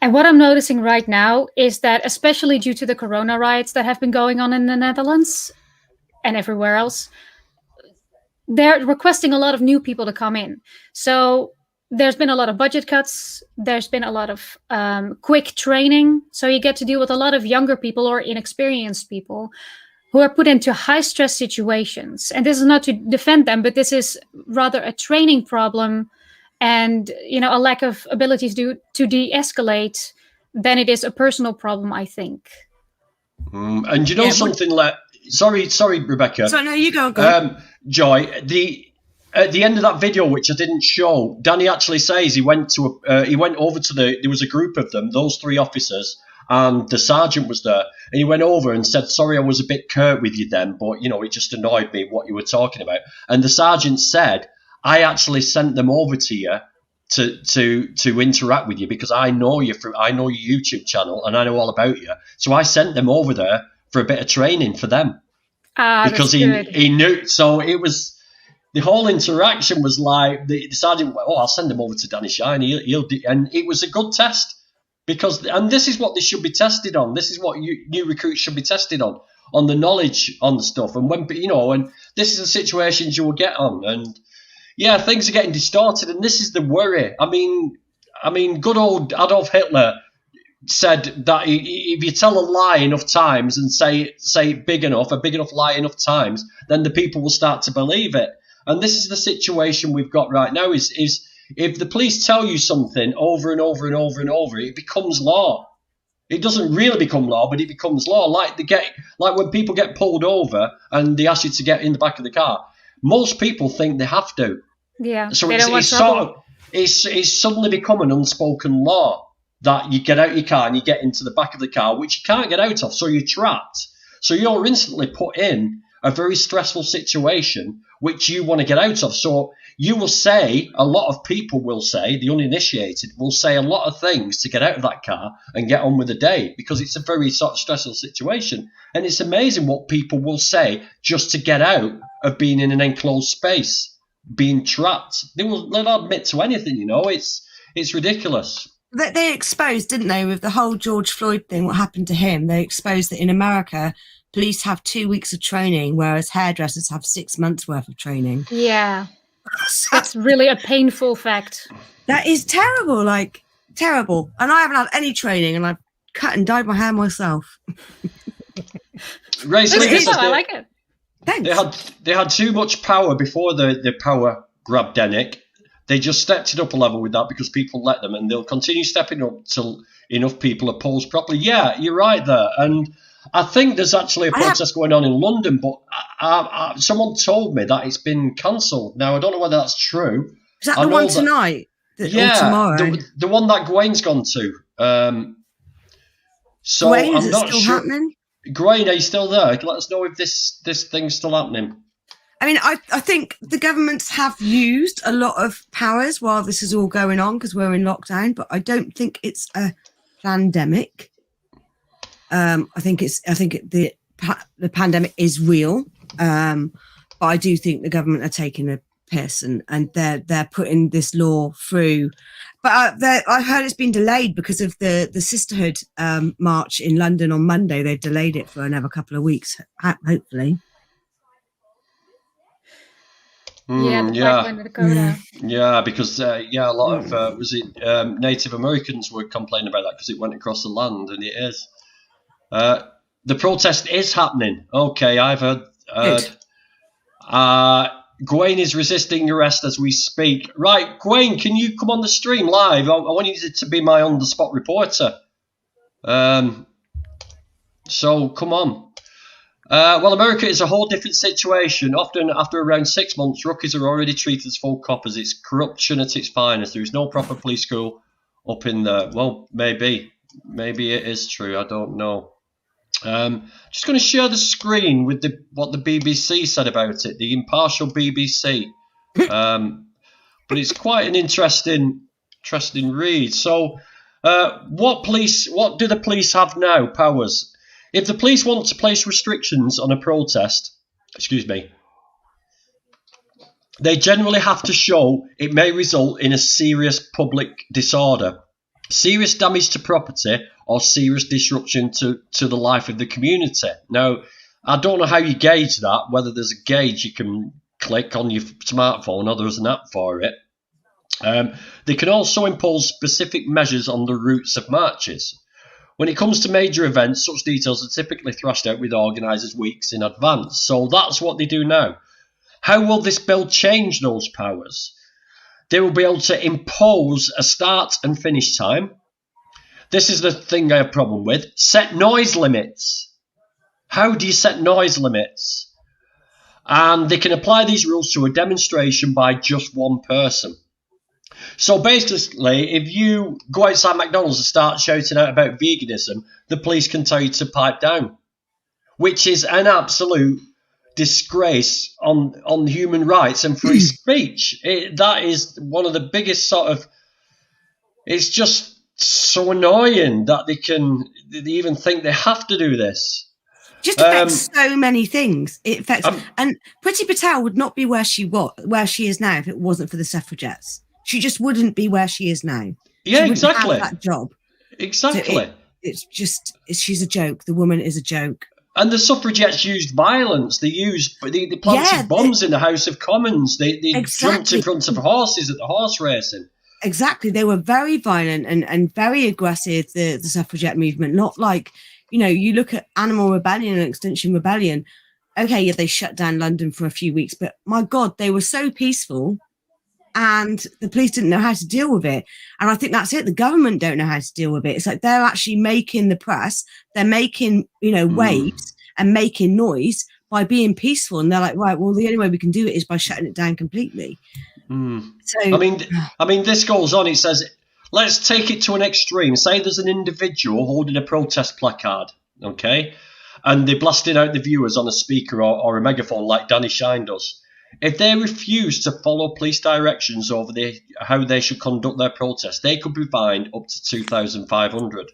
And what I'm noticing right now is that, especially due to the corona riots that have been going on in the Netherlands and everywhere else, they're requesting a lot of new people to come in. So there's been a lot of budget cuts. There's been a lot of quick training. So you get to deal with a lot of younger people or inexperienced people who are put into high-stress situations. And this is not to defend them, but this is rather a training problem and, a lack of ability to de-escalate than it is a personal problem, I think. And something like... Sorry, Rebecca. So no, you go. Joy, at the end of that video, which I didn't show, Danny actually says he went over to there was a group of them, those 3 officers, and the sergeant was there, and he went over and said, sorry, I was a bit curt with you then, but, it just annoyed me what you were talking about. And the sergeant said, I actually sent them over to you to interact with you because I know you I know your YouTube channel and I know all about you. So I sent them over there for a bit of training for them. Because he knew. So it was, the whole interaction was like, the sergeant went, I'll send him over to Danny Shine. And it was a good test. And this is what they should be tested on. This is what new recruits should be tested on the knowledge on the stuff. And and this is the situations you will get on. And yeah, things are getting distorted. And this is the worry. I mean, good old Adolf Hitler said that if you tell a lie enough times and say a big enough lie enough times, then the people will start to believe it. And this is the situation we've got right now is if the police tell you something over and over and over and over, it becomes law. It doesn't really become law, but it becomes law. Like when people get pulled over and they ask you to get in the back of the car, most people think they have to. Yeah. So it's suddenly become an unspoken law that you get out your car and you get into the back of the car, which you can't get out of, so you're trapped. So you're instantly put in a very stressful situation which you want to get out of. So you will say, a lot of people will say, the uninitiated will say a lot of things to get out of that car and get on with the day because it's a very sort of stressful situation. And it's amazing what people will say just to get out of being in an enclosed space, being trapped. They'll admit to anything, it's ridiculous. They exposed, didn't they, with the whole George Floyd thing, what happened to him? They exposed that in America, police have 2 weeks of training, whereas hairdressers have 6 months worth of training. Yeah. That's really a painful fact. That is terrible, terrible. And I haven't had any training and I've cut and dyed my hair myself. Ray, I like it. Thanks. They had too much power before the power grabbed Denick. They just stepped it up a level with that because people let them, and they'll continue stepping up till enough people oppose properly. Yeah, you're right there. And I think there's actually a protest going on in London, but someone told me that it's been cancelled. Now, I don't know whether that's true. Is that the one tonight? Or tomorrow? The one that Gawain's gone to. So Gawain, I'm not still sure. happening? Gawain, are you still there? Let us know if this thing's still happening. I mean, I think the governments have used a lot of powers while this is all going on because we're in lockdown, but I don't think it's a pandemic. I think the pandemic is real, but I do think the government are taking a piss and they're putting this law through. But I heard it's been delayed because of the Sisterhood march in London on Monday. They've delayed it for another couple of weeks, hopefully. Yeah, because a lot of Native Americans were complaining about that because it went across the land, and it is. The protest is happening. Okay, I've heard. Gawain is resisting arrest as we speak. Right, Gawain, can you come on the stream live? I want you to be my on-the-spot reporter. So come on. Well, America is a whole different situation. Often, after around 6 months, rookies are already treated as full coppers. It's corruption at its finest. There is no proper police school up in there. Well, maybe it is true. I don't know. Just going to share the screen with what the BBC said about it, the impartial BBC. But it's quite an interesting read. So, what do the police have now? Powers. If the police want to place restrictions on a protest, they generally have to show it may result in a serious public disorder, serious damage to property, or serious disruption to the life of the community. Now, I don't know how you gauge that, whether there's a gauge you can click on your smartphone or there's an app for it. They can also impose specific measures on the routes of marches. When it comes to major events, such details are typically thrashed out with organisers weeks in advance. So that's what they do now. How will this bill change those powers? They will be able to impose a start and finish time. This is the thing I have a problem with. Set noise limits. How do you set noise limits? And they can apply these rules to a demonstration by just one person. So basically, if you go outside McDonald's and start shouting out about veganism, the police can tell you to pipe down, which is an absolute disgrace on human rights and free speech. That is one of the biggest it's just so annoying that they even think they have to do this. Just affects so many things. It affects, and Priti Patel would not be where she is now if it wasn't for the suffragettes. She just wouldn't be where she is now. Yeah, she exactly. Have that job. Exactly. So she's a joke. The woman is a joke. And the suffragettes used violence. They planted bombs in the House of Commons. They jumped in front of horses at the horse racing. Exactly. They were very violent and very aggressive, the suffragette movement. Not like, you look at Animal Rebellion and Extinction Rebellion. Okay, yeah, they shut down London for a few weeks. But my God, they were so peaceful. And the police didn't know how to deal with it. And I think that's it. The government don't know how to deal with it. It's like they're actually making the press, they're making, waves and making noise by being peaceful. And they're like, right, well, the only way we can do it is by shutting it down completely. So I mean, this goes on. It says, let's take it to an extreme. Say there's an individual holding a protest placard, okay? And they're blasting out the viewers on a speaker or a megaphone like Danny Shine does. If they refuse to follow police directions over how they should conduct their protest, they could be fined up to $2,500.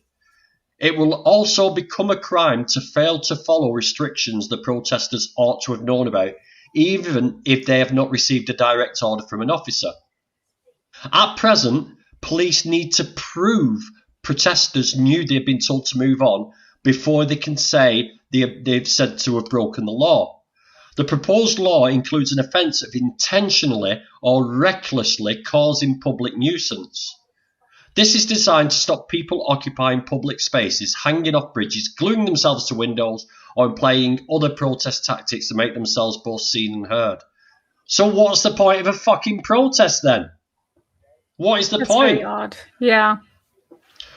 It will also become a crime to fail to follow restrictions the protesters ought to have known about, even if they have not received a direct order from an officer. At present, police need to prove protesters knew they'd been told to move on before they can say they've said to have broken the law. The proposed law includes an offence of intentionally or recklessly causing public nuisance. This is designed to stop people occupying public spaces, hanging off bridges, gluing themselves to windows, or employing other protest tactics to make themselves both seen and heard. So what's the point of a fucking protest then? What is the That's point? very odd. Yeah.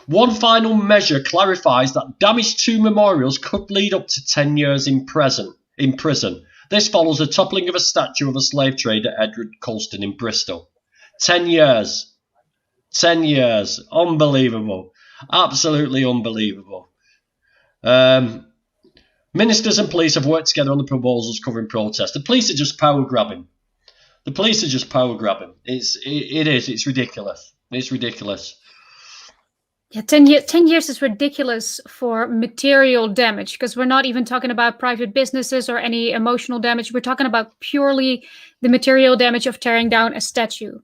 One final measure clarifies that damage to memorials could lead up to 10 years in prison. This follows the toppling of a statue of a slave trader, Edward Colston, in Bristol. 10 years. 10 years. Unbelievable. Absolutely unbelievable. Ministers and police have worked together on the proposals covering protests. The police are just power grabbing. It is. It's ridiculous. It's ridiculous. Yeah, 10 years is ridiculous for material damage, because we're not even talking about private businesses or any emotional damage. We're talking about purely the material damage of tearing down a statue.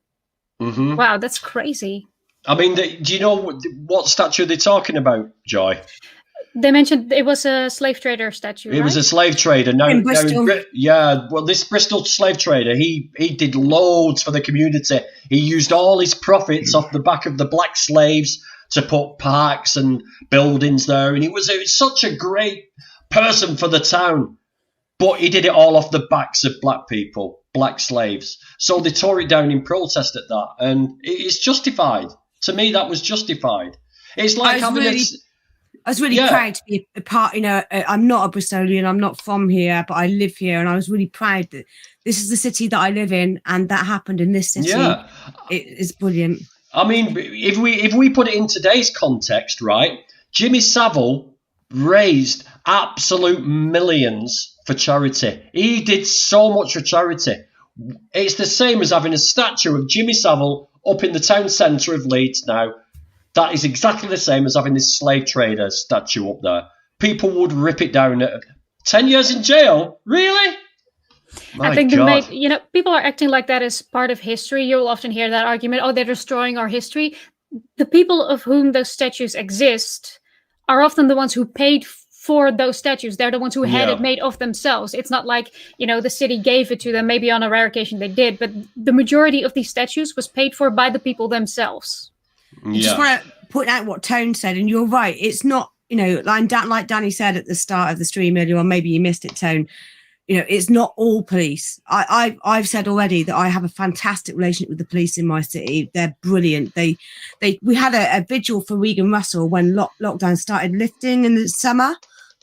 Mm-hmm. Wow, that's crazy. I mean, do you know what statue they're talking about, Joy? They mentioned it was a slave trader statue. It was a slave trader. In Bristol. Well, this Bristol slave trader, he did loads for the community. He used all his profits off the back of the black slaves to put parks and buildings there, and he was such a great person for the town. But he did it all off the backs of black people, black slaves. So they tore it down in protest at that, and it's justified. To me, that was justified. It's like having I was really proud to be a part, I'm not a Bristolian, I'm not from here, but I live here, and I was really proud that this is the city that I live in, and that happened in this city. Yeah. It's brilliant. I mean, if we put it in today's context, right, Jimmy Savile raised absolute millions for charity. He did so much for charity. It's the same as having a statue of Jimmy Savile up in the town centre of Leeds now. That is exactly the same as having this slave trader statue up there. People would rip it down. 10 years in jail? Really? I think people are acting like that is part of history. You'll often hear that argument, oh, they're destroying our history. The people of whom those statues exist are often the ones who paid for those statues. They're the ones who had it made of themselves. It's not like, the city gave it to them. Maybe on a rare occasion they did, but the majority of these statues was paid for by the people themselves. I just want to point out what Tone said, and you're right. It's not, like Danny said at the start of the stream earlier, or maybe you missed it, Tone. It's not all police. I've said already that I have a fantastic relationship with the police in my city. They're brilliant. We had a vigil for Regan Russell when lockdown started lifting in the summer,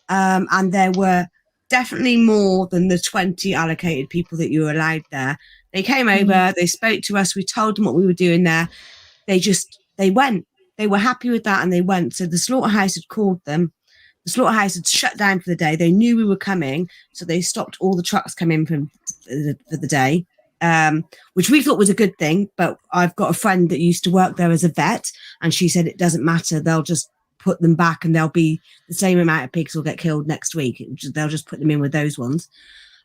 and there were definitely more than the 20 allocated people that you were allowed there. They came over, they spoke to us, we told them what we were doing there. They went. They were happy with that, and they went. So the slaughterhouse had called them. The slaughterhouse had shut down for the day. They knew we were coming, so they stopped all the trucks coming for the day, which we thought was a good thing. But I've got a friend that used to work there as a vet, and she said it doesn't matter. They'll just put them back, and there'll be the same amount of pigs will get killed next week. They'll just put them in with those ones.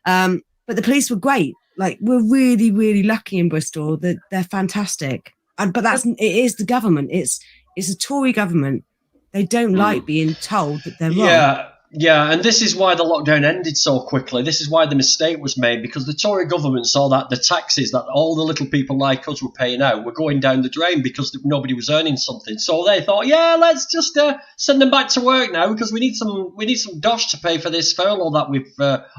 But the police were great. Like, we're really, really lucky in Bristol. They're fantastic. But it is the government. It's a Tory government. They don't like being told that they're wrong. Yeah, and this is why the lockdown ended so quickly. This is why the mistake was made, because the Tory government saw that the taxes that all the little people like us were paying out were going down the drain because nobody was earning something. So they thought, let's just send them back to work now, because we need some dosh to pay for this furlough that we've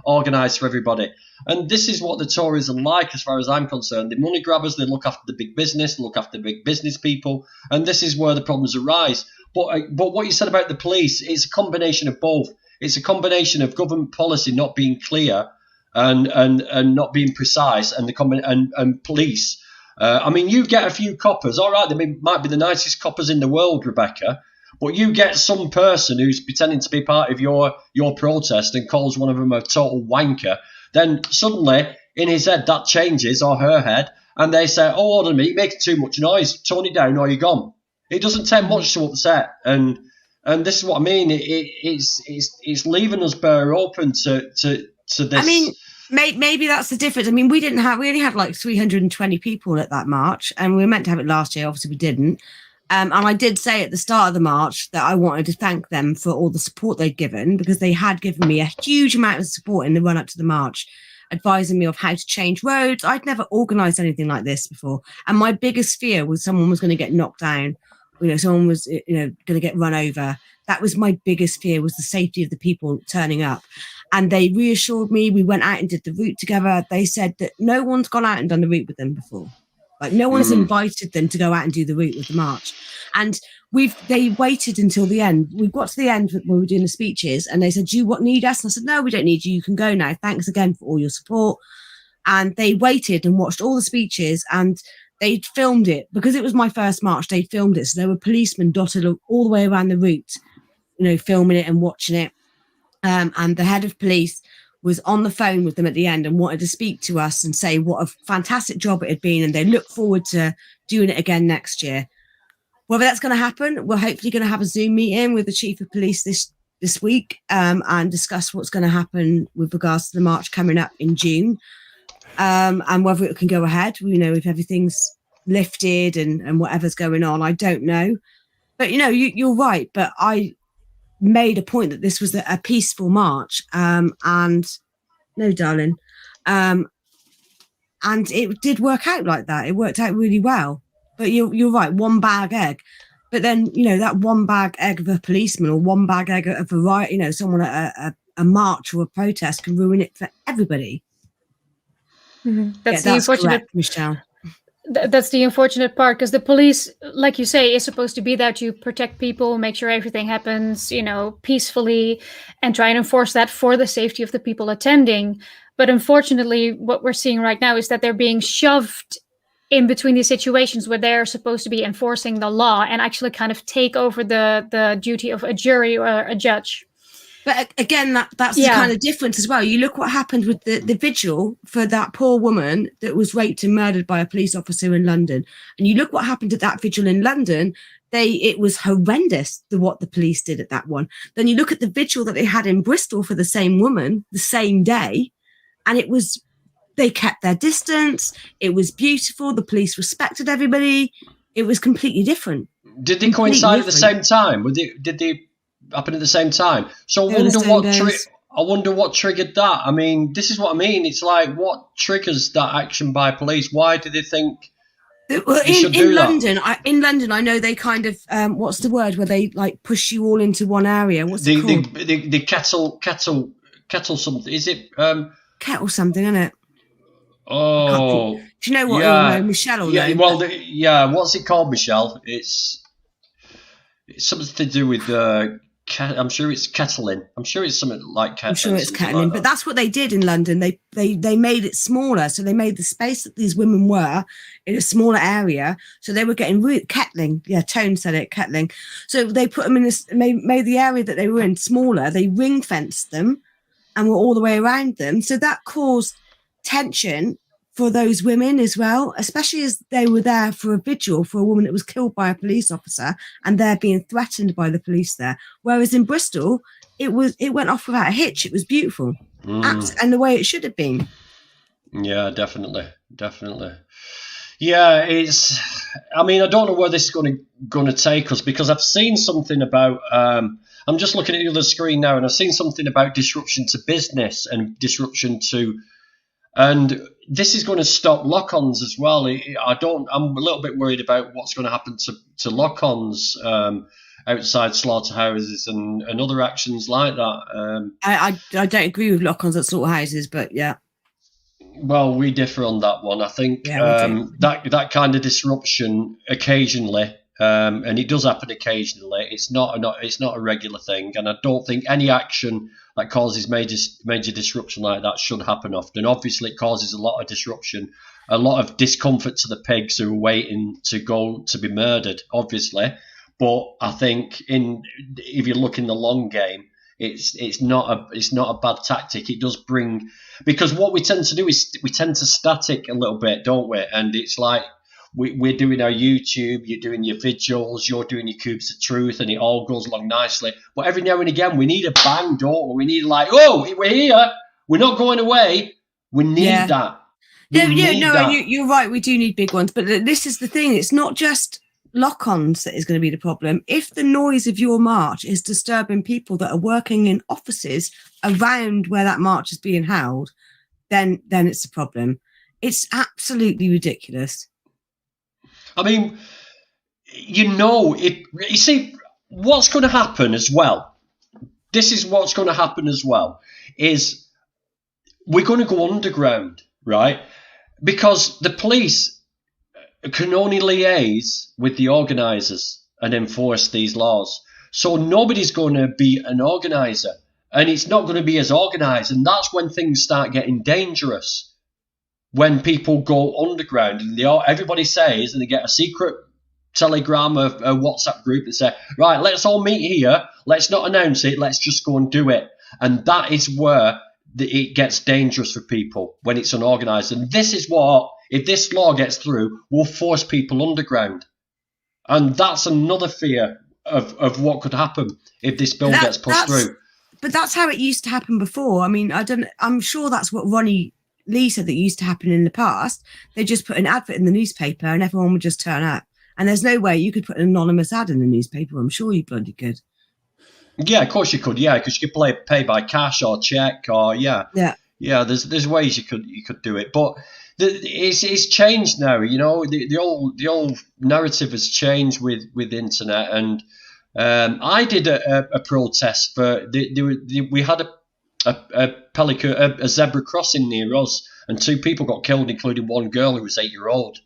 organised for everybody. And this is what the Tories are like, as far as I'm concerned. The money grabbers, they look after the big business, they look after big business people, and this is where the problems arise. But what you said about the police is a combination of both. It's a combination of government policy not being clear and not being precise, and police. I mean, you get a few coppers, all right, they might be the nicest coppers in the world, Rebecca, but you get some person who's pretending to be part of your protest and calls one of them a total wanker. Then suddenly, in his head, that changes, or her head, and they say, oh, hold on a minute, you're making too much noise, tone it down or you're gone. It doesn't take much to upset, and this is what I mean. It's leaving us bare open to this. I mean, maybe that's the difference. I mean, we only had like 320 people at that march, and we were meant to have it last year. Obviously, we didn't. And I did say at the start of the march that I wanted to thank them for all the support they'd given, because they had given me a huge amount of support in the run up to the march, advising me of how to change roads. I'd never organised anything like this before. And my biggest fear was someone was going to get knocked down someone was, going to get run over. That was my biggest fear, was the safety of the people turning up. And they reassured me. We went out and did the route together. They said that no one's gone out and done the route with them before. Like, no one has invited them to go out and do the route with the march. And they waited until the end. We got to the end when we were doing the speeches, and they said, "Do you need us?" And I said, "No, we don't need you. You can go now. Thanks again for all your support." And they waited and watched all the speeches, and they filmed it because it was my first march. They filmed it, so there were policemen dotted all the way around the route, filming it and watching it. And the head of police was on the phone with them at the end and wanted to speak to us and say what a fantastic job it had been, and they look forward to doing it again next year. Whether that's going to happen, we're hopefully going to have a Zoom meeting with the chief of police this week and discuss what's going to happen with regards to the march coming up in June, and whether it can go ahead. If everything's lifted and whatever's going on, I don't know. But you're right. But I made a point that this was a peaceful march, and no, darling, and it did work out like that. It worked out really well. But you're right, one bag egg. But then that one bag egg of a policeman or one bag egg of a riot, someone at a march or a protest can ruin it for everybody. That's the unfortunate, correct, Michelle. That's the unfortunate part, because the police, like you say, is supposed to be there to protect people, make sure everything happens, peacefully, and try and enforce that for the safety of the people attending. But unfortunately, what we're seeing right now is that they're being shoved in between these situations where they're supposed to be enforcing the law and actually kind of take over the duty of a jury or a judge. But again, that's the kind of difference as well. You look what happened with the vigil for that poor woman that was raped and murdered by a police officer in London. And you look what happened at that vigil in London. It was horrendous what the police did at that one. Then you look at the vigil that they had in Bristol for the same woman the same day, and they kept their distance. It was beautiful. The police respected everybody. It was completely different. Did they coincide at the same time? Did they happen at the same time? So I wonder what triggered that. I mean, this is what I mean. It's like, what triggers that action by police? Why do they think they should do that? In London, I know they kind of what's the word where they like push you all into one area? What's it called? The kettle something. Is it kettle something? Isn't it? Oh, do you know what? Yeah, Michelle. Yeah, well, what's it called, Michelle? It's something to do with. I'm sure it's kettling. I'm sure it's something like kettling. I'm sure it's kettling, but that's what they did in London. They made it smaller, so they made the space that these women were in a smaller area, so they were getting kettling. Yeah, Tone said it, kettling. So they put them in this, made the area that they were in smaller. They ring fenced them, and were all the way around them. So that caused tension for those women as well, especially as they were there for a vigil for a woman that was killed by a police officer, and they're being threatened by the police there. Whereas in Bristol, it went off without a hitch. It was beautiful, and the way it should have been. Yeah, definitely. Yeah, I mean, I don't know where this is going to take us, because I've seen something about. I'm just looking at the other screen now, and I've seen something about disruption to business and disruption to. And this is going to stop lock-ons as well. I'm a little bit worried about what's going to happen to lock-ons outside slaughterhouses and other actions like that. I don't agree with lock-ons at slaughterhouses, but yeah. Well, we differ on that one. I think that kind of disruption occasionally, and it does happen occasionally. It's not a regular thing, and I don't think any action that causes major disruption like that should happen often. Obviously, it causes a lot of disruption, a lot of discomfort to the pigs who are waiting to go to be murdered, obviously. But I think if you look in the long game, it's not a bad tactic. It does bring, because what we tend to do is we tend to static a little bit, don't we? And it's like we're doing our YouTube, you're doing your vigils, you're doing your cubes of truth, and it all goes along nicely. But every now and again, we need a bang, don't we? We need like, oh, we're here, we're not going away. We need that. You're right. We do need big ones, but this is the thing. It's not just lock-ons that is going to be the problem. If the noise of your march is disturbing people that are working in offices around where that march is being held, then it's a problem. It's absolutely ridiculous. I mean, you see, what's going to happen as well, this is what's going to happen as well, is we're going to go underground, right? Because the police can only liaise with the organisers and enforce these laws. So nobody's going to be an organiser, and it's not going to be as organised, and that's when things start getting dangerous. When people go underground and everybody says, and they get a secret Telegram or a WhatsApp group that say, right, let's all meet here, let's not announce it, let's just go and do it. And that is where it gets dangerous for people, when it's unorganised. And this is what, if this law gets through, will force people underground. And that's another fear of what could happen if this bill gets pushed through. But that's how it used to happen before. I mean, I'm sure that's what Ronnie Lee said that used to happen in the past. They just put an advert in the newspaper and everyone would just turn up. And there's no way you could put an anonymous ad in the newspaper. I'm sure you bloody could. Yeah, of course you could. Yeah, because you could pay by cash or check or yeah. There's ways you could do it, but it's changed now. You know, the old narrative has changed with the internet. And I did a protest for we had a zebra crossing near us, and 2 people got killed, including one girl who was 8-year-old.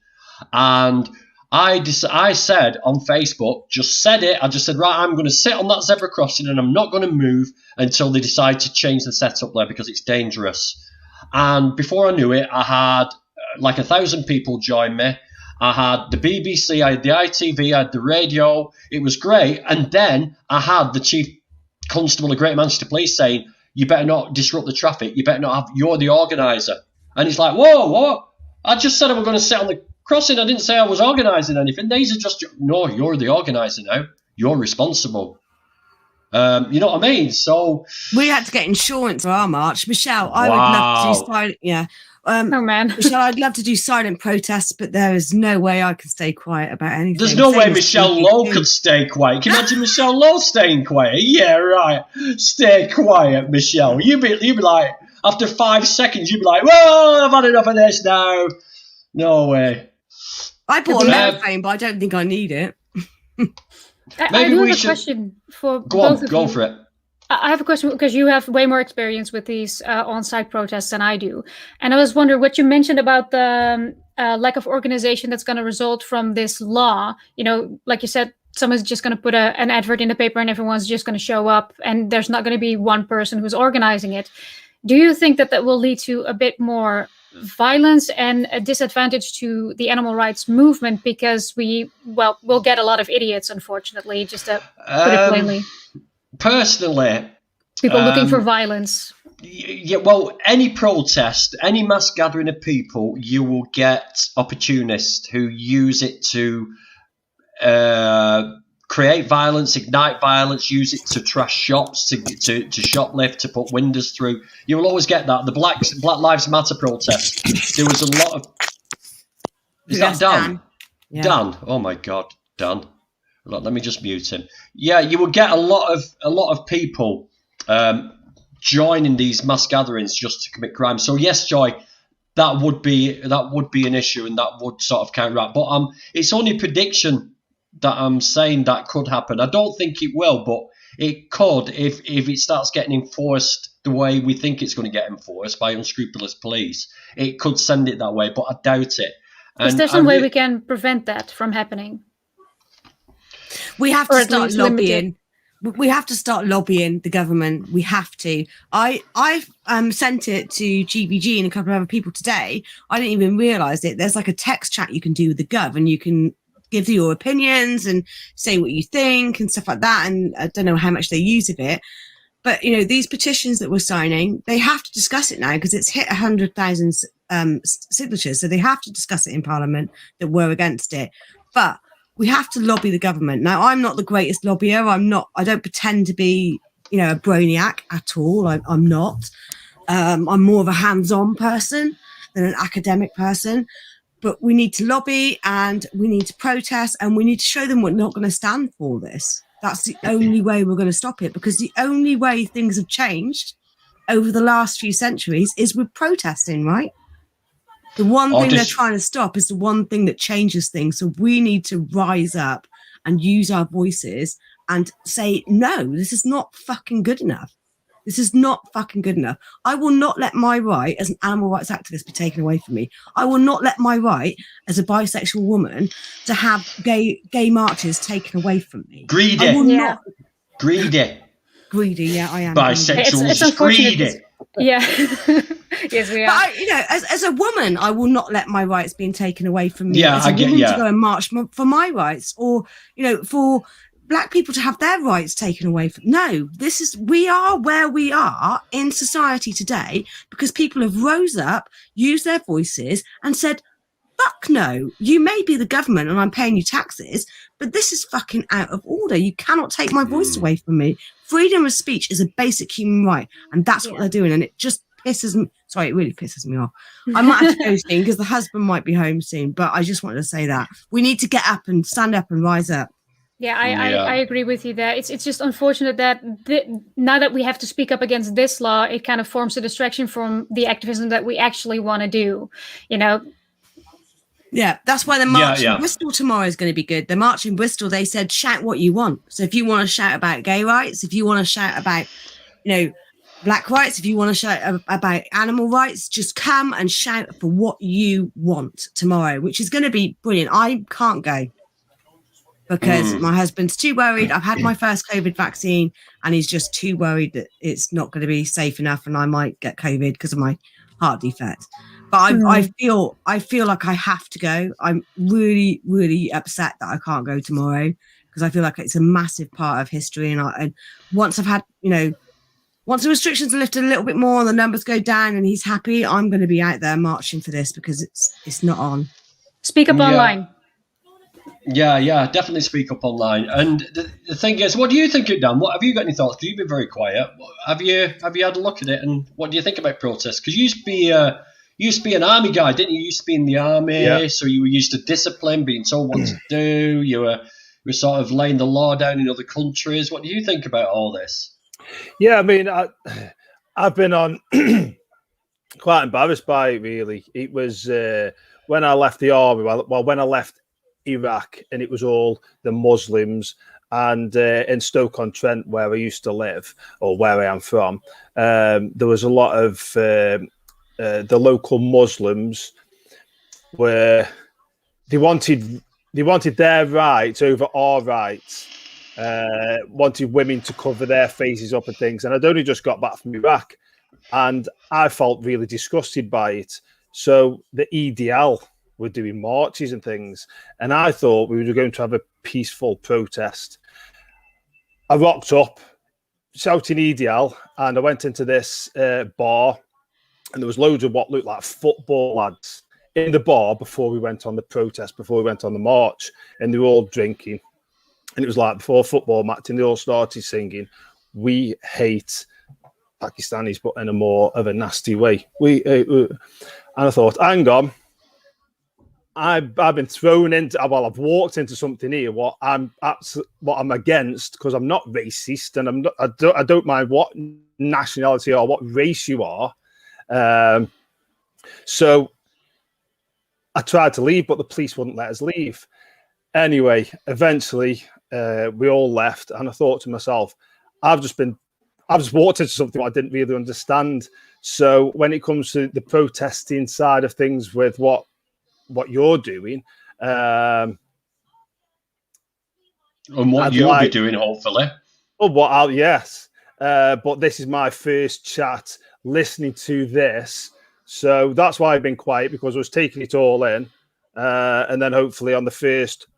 And I said on Facebook, I just said, right, I'm going to sit on that zebra crossing and I'm not going to move until they decide to change the setup there because it's dangerous. And before I knew it, I had like 1,000 people join me. I had the BBC, I had the ITV, I had the radio. It was great. And then I had the Chief Constable of Greater Manchester Police saying, you better not disrupt the traffic. You better not you're the organiser. And he's like, whoa, what? I just said I was going to sit on the crossing. I didn't say I was organising anything. These are just, no, you're the organiser now. You're responsible. You know what I mean? So we had to get insurance for our march. Michelle, I would love to do silent. Yeah. Oh man, Michelle, I'd love to do silent protests, but there is no way I could stay quiet about anything. There's no way Michelle Lowe could stay quiet. Can you imagine Michelle Lowe staying quiet? Yeah, right. Stay quiet, Michelle. You'd be like, after 5 seconds, you'd be like, whoa, I've had enough of this now. No way. I bought a megaphone, but I don't think I need it. I do have a question for both of you. Go for it. I have a question because you have way more experience with these on-site protests than I do. And I was wondering what you mentioned about the lack of organization that's going to result from this law. You know, like you said, someone's just going to put an advert in the paper and everyone's just going to show up and there's not going to be one person who's organizing it. Do you think that will lead to a bit more violence and a disadvantage to the animal rights movement because we'll get a lot of idiots, unfortunately, just to put it plainly? Personally, people looking for violence. Yeah, well, any protest, any mass gathering of people, you will get opportunists who use it to create violence, ignite violence, use it to trash shops, to shoplift, to put windows through. You will always get that. The Black Lives Matter protest, there was a lot of... Is that Dan? Yeah. Dan? Oh my God, Dan. Let me just mute him. Yeah, you will get a lot of people joining these mass gatherings just to commit crime. So yes, Joy, that would be an issue, and that would sort of counteract. But it's only prediction that I'm saying that could happen. I don't think it will, but it could if it starts getting enforced the way we think it's going to get enforced by unscrupulous police. It could send it that way, but I doubt it. Is there some way we can prevent that from happening? We have to start lobbying. We have to start lobbying the government. We have to. I've sent it to GBG and a couple of other people today. I didn't even realise it. There's like a text chat you can do with the gov, and you can give your opinions and say what you think and stuff like that. And I don't know how much they use of it, but you know, these petitions that we're signing, they have to discuss it now because it's hit 100,000 signatures. So they have to discuss it in Parliament that we're against it. But we have to lobby the government. Now, I'm not the greatest lobbyer. I don't pretend to be, you know, a brainiac at all. I'm not. I'm more of a hands-on person than an academic person. But we need to lobby and we need to protest and we need to show them we're not going to stand for this. That's the only way we're going to stop it, because the only way things have changed over the last few centuries is with protesting, right? The one thing they're trying to stop is the one thing that changes things. So we need to rise up and use our voices and say, no, this is not fucking good enough. This is not fucking good enough. I will not let my right as an animal rights activist be taken away from me. I will not let my right as a bisexual woman to have gay marches taken away from me. Greedy. I will not. Greedy, yeah, I am. Bisexuals, it's unfortunate. greedy. Yeah. Yes, we are. But as a woman, I will not let my rights being taken away from me. Yeah, as a I get- woman yeah. to go and march for my rights, or for Black people to have their rights taken away from. No, we are where we are in society today because people have rose up, used their voices, and said, fuck no, you may be the government and I'm paying you taxes, but this is fucking out of order. You cannot take my voice away from me. Freedom of speech is a basic human right, and that's what they're doing. And it just pisses me. Sorry, it really pisses me off. I might have to go soon because the husband might be home soon, but I just wanted to say that we need to get up and stand up and rise up. Yeah, I agree with you there. It's just unfortunate that now that we have to speak up against this law, it kind of forms a distraction from the activism that we actually want to do. Yeah, that's why the march in Bristol tomorrow is going to be good. The march in Bristol, they said, shout what you want. So if you want to shout about gay rights, if you want to shout about, Black rights, if you want to shout about animal rights, just come and shout for what you want tomorrow, which is going to be brilliant. I can't go because my husband's too worried. I've had my first COVID vaccine and he's just too worried that it's not going to be safe enough and I might get COVID because of my heart defect. But I feel like I have to go. I'm really, really upset that I can't go tomorrow because I feel like it's a massive part of history. And once I've had, once the restrictions are lifted a little bit more and the numbers go down and he's happy, I'm going to be out there marching for this because it's not on. Speak up online. Yeah, definitely speak up online. And the thing is, what do you think, Dan? What have you got any thoughts? Because you've been very quiet. Have you had a look at it? And what do you think about protests? Because you used to be an army guy, didn't you? You used to be in the army, so you were used to discipline, being told what to do. You were sort of laying the law down in other countries. What do you think about all this? Yeah, I mean, I've been on quite embarrassed by it, really. It was when I left the army, when I left Iraq, and it was all the Muslims, and in Stoke-on-Trent, where I used to live, or where I am from, there was a lot of the local Muslims where they wanted their rights over our rights. Wanted women to cover their faces up and things. And I'd only just got back from Iraq and I felt really disgusted by it. So the EDL were doing marches and things. And I thought we were going to have a peaceful protest. I rocked up shouting EDL and I went into this bar and there was loads of what looked like football lads in the bar before we went on the protest, before we went on the march. And they were all drinking. And it was like before a football match, and they all started singing, "We hate Pakistanis, but in a more of a nasty way." And I thought, hang on, I've been thrown into. Well, I've walked into something here what I'm against because I'm not racist, and I don't mind what nationality or what race you are. So I tried to leave, but the police wouldn't let us leave. Anyway, eventually. We all left, and I thought to myself, I've just walked into something I didn't really understand. So when it comes to the protesting side of things with what you're doing, and what you'll be doing, hopefully. Oh, yes. But this is my first chat listening to this, so that's why I've been quiet, because I was taking it all in, and then hopefully on the first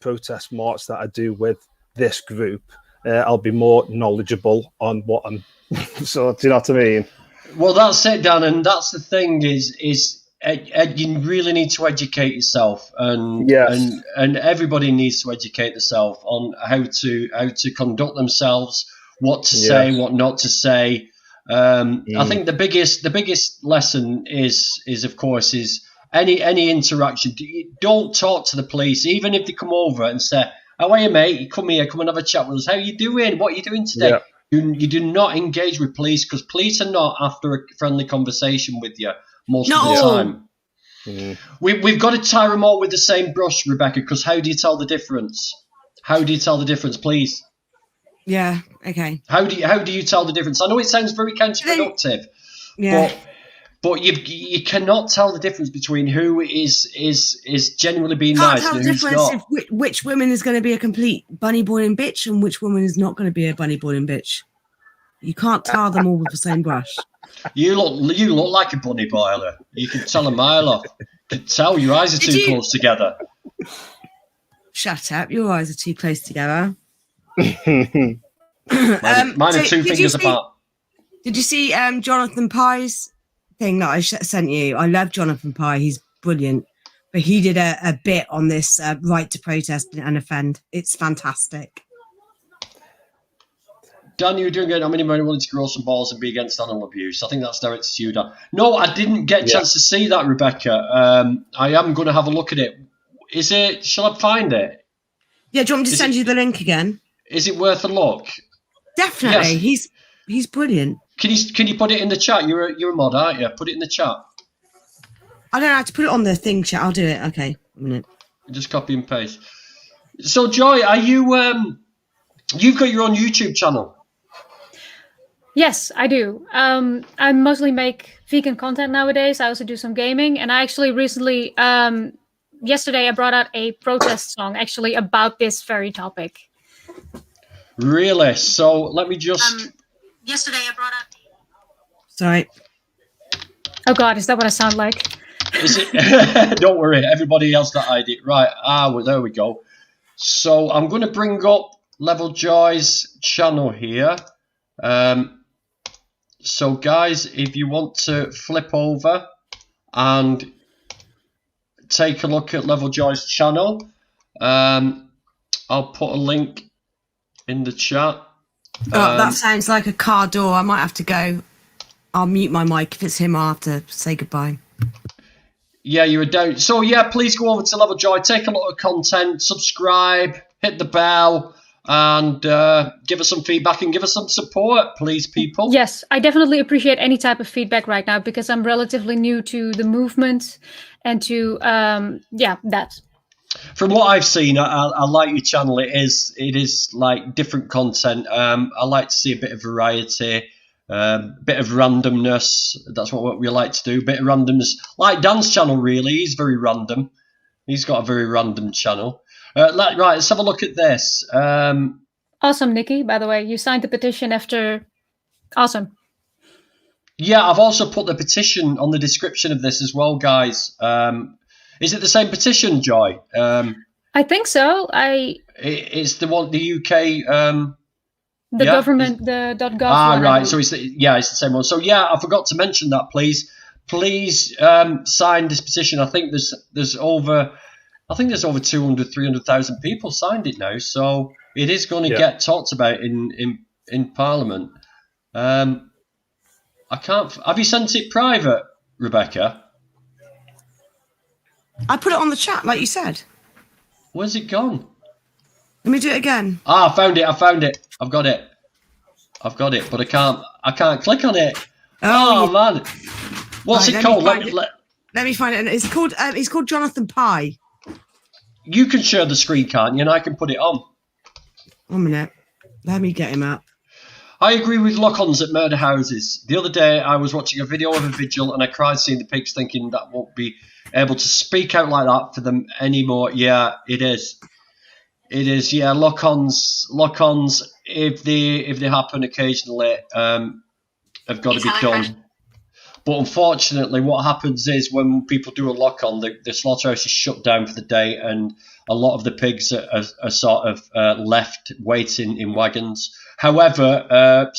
protest march that I do with this group, I'll be more knowledgeable on what I'm. So, do you know what I mean? Well, that's it, Dan, and that's the thing is you really need to educate yourself, and everybody needs to educate themselves on how to conduct themselves, what to say, what not to say. I think the biggest lesson is of course any interaction. Don't talk to the police, even if they come over and say, "How are you, mate? You come here, come and have a chat with us. How are you doing? What are you doing today?" You do not engage with police, because police are not after a friendly conversation with you most of the time. We've got to tie them all with the same brush, Rebecca, because how do you tell the difference? How do you tell the difference, please? Yeah. Okay. How do you tell the difference? I know it sounds very counterproductive, Yeah. but you cannot tell the difference between who is genuinely being Can't nice tell and the who's difference not. if which woman is going to be a complete bunny boiling bitch and which woman is not going to be a bunny boiling bitch. You can't tar them all with the same brush. You look like a bunny boiler. You can tell a mile off. You can tell your eyes are too close together. Shut up! Your eyes are too close together. Mine are 2 fingers apart. Did you see Jonathan Pye's thing that I sent you? I love Jonathan Pye. He's brilliant. But he did a bit on this right to protest and offend. It's fantastic. Dan, you were doing good. How many men wanted to grow some balls and be against animal abuse? I think that's directed to you, Dan. No, I didn't get a chance to see that, Rebecca. I am going to have a look at it. Is it? Shall I find it? Yeah, do you want me to send you the link again? Is it worth a look? Definitely. Yes. He's brilliant. Can you put it in the chat? You're a mod, aren't you? Put it in the chat. I don't know how to put it on the thing chat. I'll do it. Okay, a minute. Just copy and paste. So, Joy, are you? You've got your own YouTube channel. Yes, I do. I mostly make vegan content nowadays. I also do some gaming, and I actually recently, yesterday, I brought out a protest song actually about this very topic. Really? So let me just. Yesterday, I brought out. Sorry. Oh God, is that what I sound like? Is it? Don't worry, everybody else that I did. Right. Well, there we go. So I'm going to bring up Level Joy's channel here. So guys, if you want to flip over and take a look at Level Joy's channel, I'll put a link in the chat. Oh, that sounds like a car door. I might have to go. I'll mute my mic. If it's him, I'll have to say goodbye. Yeah, you're a doubt. So yeah, please go over to Level Joy, take a look at content, subscribe, hit the bell, and give us some feedback and give us some support, please, people. Yes, I definitely appreciate any type of feedback right now because I'm relatively new to the movement and to that. From what I've seen, I like your channel. It is like different content. I like to see a bit of variety, bit of randomness. That's what we like to do. Bit of randomness, like Dan's channel. Really, he's very random. He's got a very random channel. Right, let's have a look at this. Awesome, Nikki. By the way, you signed the petition after. Awesome. Yeah, I've also put the petition on the description of this as well, guys. Is it the same petition, Joy? I think so. It's the one, the UK. The government, the .gov. Ah, right. So it's the same one. So yeah, I forgot to mention that. Please sign this petition. I think there's over 200, 300,000 people signed it now. So it is going to get talked about in Parliament. I can't. Have you sent it private, Rebecca? I put it on the chat, like you said. Where's it gone? Let me do it again. Ah, I found it. I've got it. But I can't click on it. Oh man. What's it called? Let me find it. It's called Jonathan Pye. You can share the screen, can't you? And I can put it on. 1 minute. Let me get him up. I agree with lock-ons at murder houses. The other day I was watching a video of a vigil and I cried seeing the pigs, thinking that won't be able to speak out like that for them anymore. Yeah, it is. Yeah, lock-ons. If they happen occasionally, have got to be done. But unfortunately, what happens is when people do a lock-on, the slaughterhouse is shut down for the day, and a lot of the pigs are sort of left waiting in wagons. However,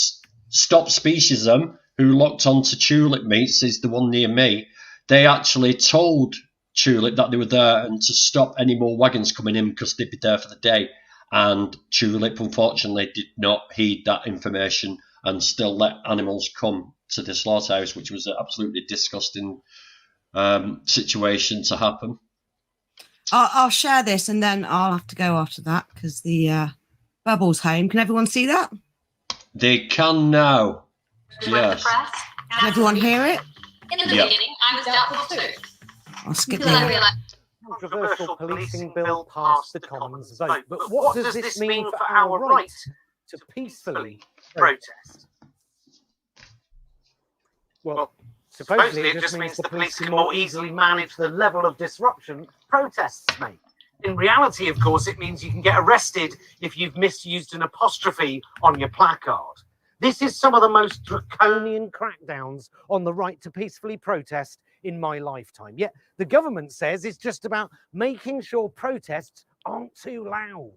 Stop Speciesism, who locked onto Tulip Meats, is the one near me. They actually told Tulip that they were there and to stop any more wagons coming in because they'd be there for the day. And Tulip, unfortunately, did not heed that information and still let animals come to the slaughterhouse, which was an absolutely disgusting situation to happen. I'll share this and then I'll have to go after that because the bubble's home. Can everyone see that? They can now. Yes. Can everyone hear it? In the beginning, I was doubtful too. I'll skip Until I that. realized controversial policing bill passed the Commons vote. But what does this mean for our right to peacefully protest? Well, supposedly it just means the police can more easily manage the level of disruption protests make. In reality, of course, it means you can get arrested if you've misused an apostrophe on your placard. This is some of the most draconian crackdowns on the right to peacefully protest in my lifetime. Yet the government says it's just about making sure protests aren't too loud.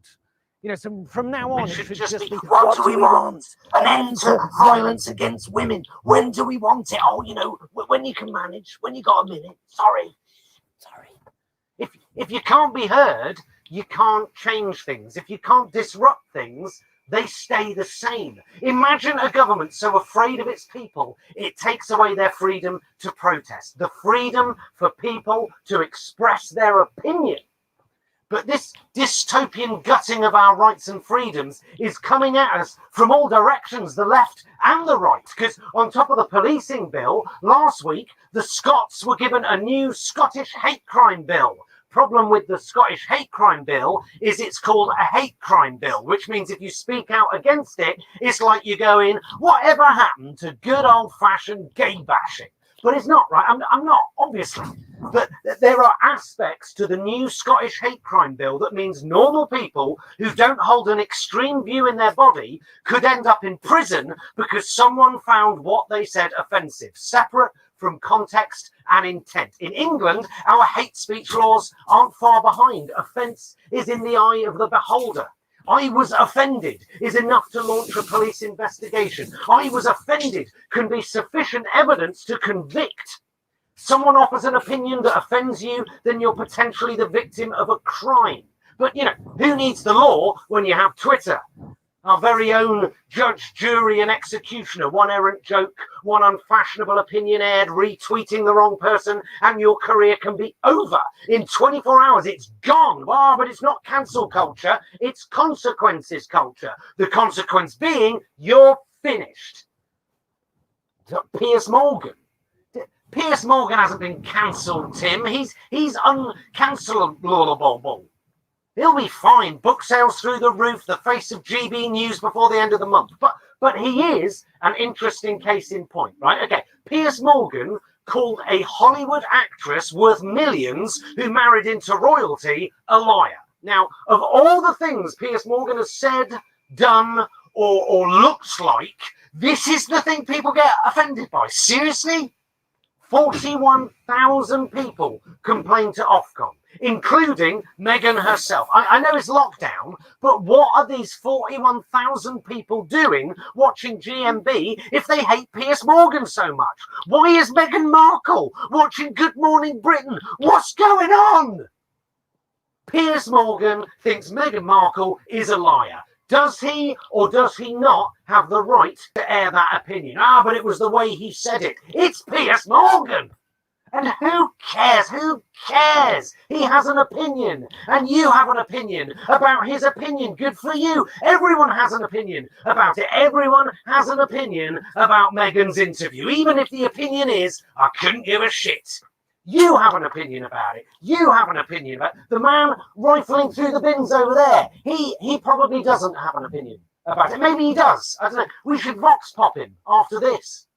You know, so from now on, it should just be, what do we want? An end to violence against women. When do we want it? Oh, you know, when you can manage, when you got a minute. Sorry. If you can't be heard, you can't change things. If you can't disrupt things, they stay the same. Imagine a government so afraid of its people, it takes away their freedom to protest, the freedom for people to express their opinion. But this dystopian gutting of our rights and freedoms is coming at us from all directions, the left and the right. Because on top of the policing bill, last week, the Scots were given a new Scottish hate crime bill. Problem with the Scottish hate crime bill is it's called a hate crime bill, which means if you speak out against it, it's like you're going, whatever happened to good old-fashioned gay bashing? But it's not, right? I'm not, obviously. But there are aspects to the new Scottish hate crime bill that means normal people who don't hold an extreme view in their body could end up in prison because someone found what they said offensive, separate from context and intent. In England, our hate speech laws aren't far behind. Offence is in the eye of the beholder. I was offended is enough to launch a police investigation. I was offended can be sufficient evidence to convict. Someone offers an opinion that offends you, then you're potentially the victim of a crime. But, you know, who needs the law when you have Twitter? Our very own judge, jury and executioner, one errant joke, one unfashionable opinion aired, retweeting the wrong person, and your career can be over. In 24 hours, it's gone. Ah, but it's not cancel culture, it's consequences culture. The consequence being, you're finished. Piers Morgan. Piers Morgan hasn't been cancelled, Tim. He's uncancelable. He'll be fine. Book sales through the roof, the face of GB News before the end of the month. But he is an interesting case in point, right? Okay, Piers Morgan called a Hollywood actress worth millions who married into royalty a liar. Now, of all the things Piers Morgan has said, done, or looks like, this is the thing people get offended by. Seriously? 41,000 people complained to Ofcom, including Meghan herself. I know it's lockdown, but what are these 41,000 people doing watching GMB if they hate Piers Morgan so much? Why is Meghan Markle watching Good Morning Britain? What's going on? Piers Morgan thinks Meghan Markle is a liar. Does he or does he not have the right to air that opinion? But it was the way he said it. It's Piers Morgan. And who cares? Who cares? He has an opinion, and you have an opinion about his opinion. Good for you. Everyone has an opinion about it. Everyone has an opinion about Meghan's interview, even if the opinion is, I couldn't give a shit. You have an opinion about it. You have an opinion about it. The man rifling through the bins over there, he probably doesn't have an opinion about it. Maybe he does. I don't know. We should vox pop him after this.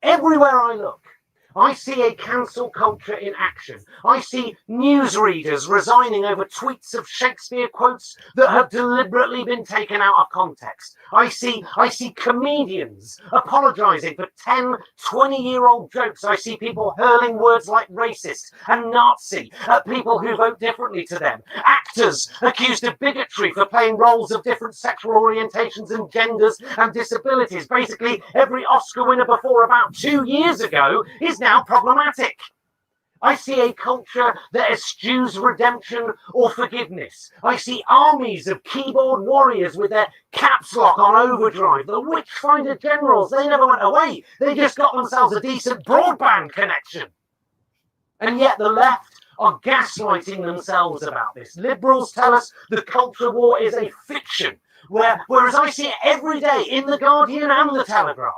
Everywhere I look, I see a cancel culture in action. I see newsreaders resigning over tweets of Shakespeare quotes that have deliberately been taken out of context. I see comedians apologizing for 10, 20-year-old jokes. I see people hurling words like racist and Nazi at people who vote differently to them. Actors accused of bigotry for playing roles of different sexual orientations and genders and disabilities. Basically, every Oscar winner before about 2 years ago is now problematic. I see a culture that eschews redemption or forgiveness. I see armies of keyboard warriors with their caps lock on overdrive. The witchfinder generals, they never went away. They just got themselves a decent broadband connection. And yet the left are gaslighting themselves about this. Liberals tell us the culture war is a fiction, whereas I see it every day in The Guardian and The Telegraph.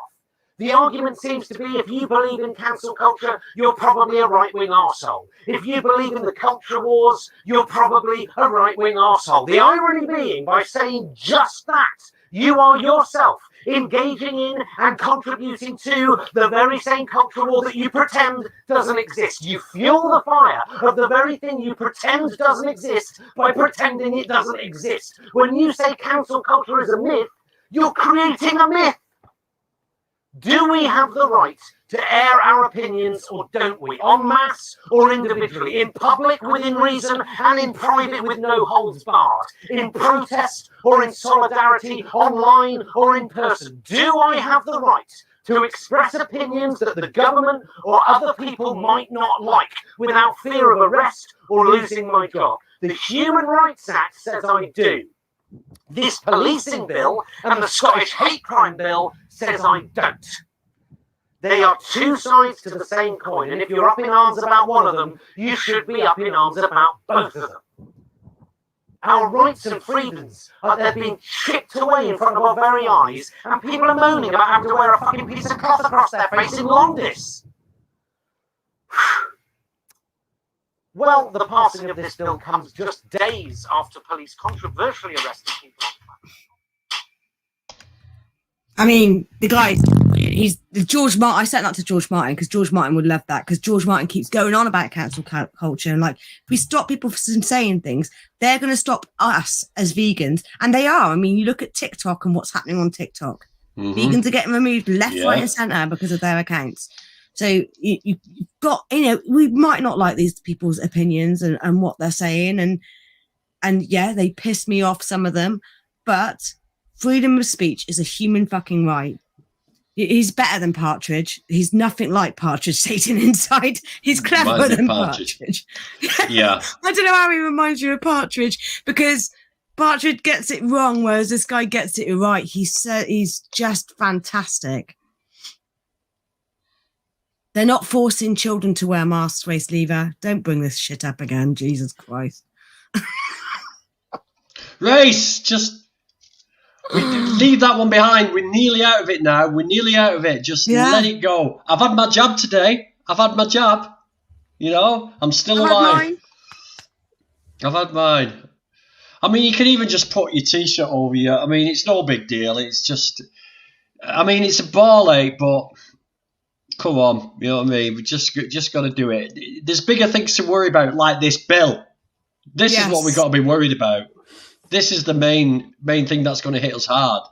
The argument seems to be if you believe in cancel culture, you're probably a right-wing arsehole. If you believe in the culture wars, you're probably a right-wing arsehole. The irony being, by saying just that, you are yourself engaging in and contributing to the very same culture war that you pretend doesn't exist. You fuel the fire of the very thing you pretend doesn't exist by pretending it doesn't exist. When you say cancel culture is a myth, you're creating a myth. Do we have the right to air our opinions, or don't we? En masse or individually? In public within reason, and in private with no holds barred? In protest or in solidarity, online or in person? Do I have the right to express opinions that the government or other people might not like without fear of arrest or losing my job? The Human Rights Act says I do. This policing bill and the Scottish hate crime bill says I don't. They are two sides to the same coin, and if you're up in arms about one of them, you should be up in arms about both of them. Our rights and freedoms they're being chipped away in front of our very eyes, and people are moaning about having to wear a fucking piece of cloth across their face in Londis. Well, the passing of this bill comes just days after police controversially arrested people. I mean, the guy, he's the George Martin. I sent that to George Martin because George Martin would love that, because George Martin keeps going on about cancel culture. And like, if we stop people from saying things, they're going to stop us as vegans. And they are. I mean, you look at TikTok and what's happening on TikTok. Mm-hmm. Vegans are getting removed left, right and centre because of their accounts. So you've got, we might not like these people's opinions and what they're saying. And yeah, they piss me off, some of them, but freedom of speech is a human fucking right. He's better than Partridge. He's nothing like Partridge, Satan inside. He's cleverer than Partridge. Yeah. I don't know how he reminds you of Partridge, because Partridge gets it wrong, whereas this guy gets it right. He's just fantastic. They're not forcing children to wear masks, Race Lever. Don't bring this shit up again, Jesus Christ. Race, just... We leave that one behind. We're nearly out of it now. We're nearly out of it. Just let it go. I've had my jab today. I've had my jab. I'm still alive. I've had mine. I mean, you can even just put your t-shirt over you. I mean, it's no big deal. It's just... I mean, it's a ball ache, but... Come on. You know what I mean? We just got to do it. There's bigger things to worry about, like this bill. This is what we got to be worried about. This is the main thing that's going to hit us hard.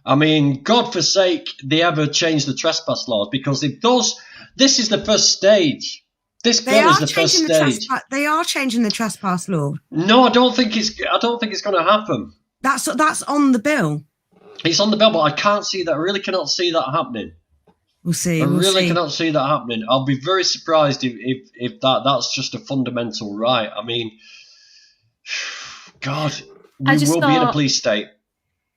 I mean, God forsake they ever change the trespass laws, because this is the first stage. This bill is the first stage. They are changing the trespass law. No, I don't think it's going to happen. That's on the bill. It's on the bill, but I can't see that. I really cannot see that happening. We'll see. I really cannot see that happening. I'll be very surprised if that's just a fundamental right. I mean, God. We will be in a police state.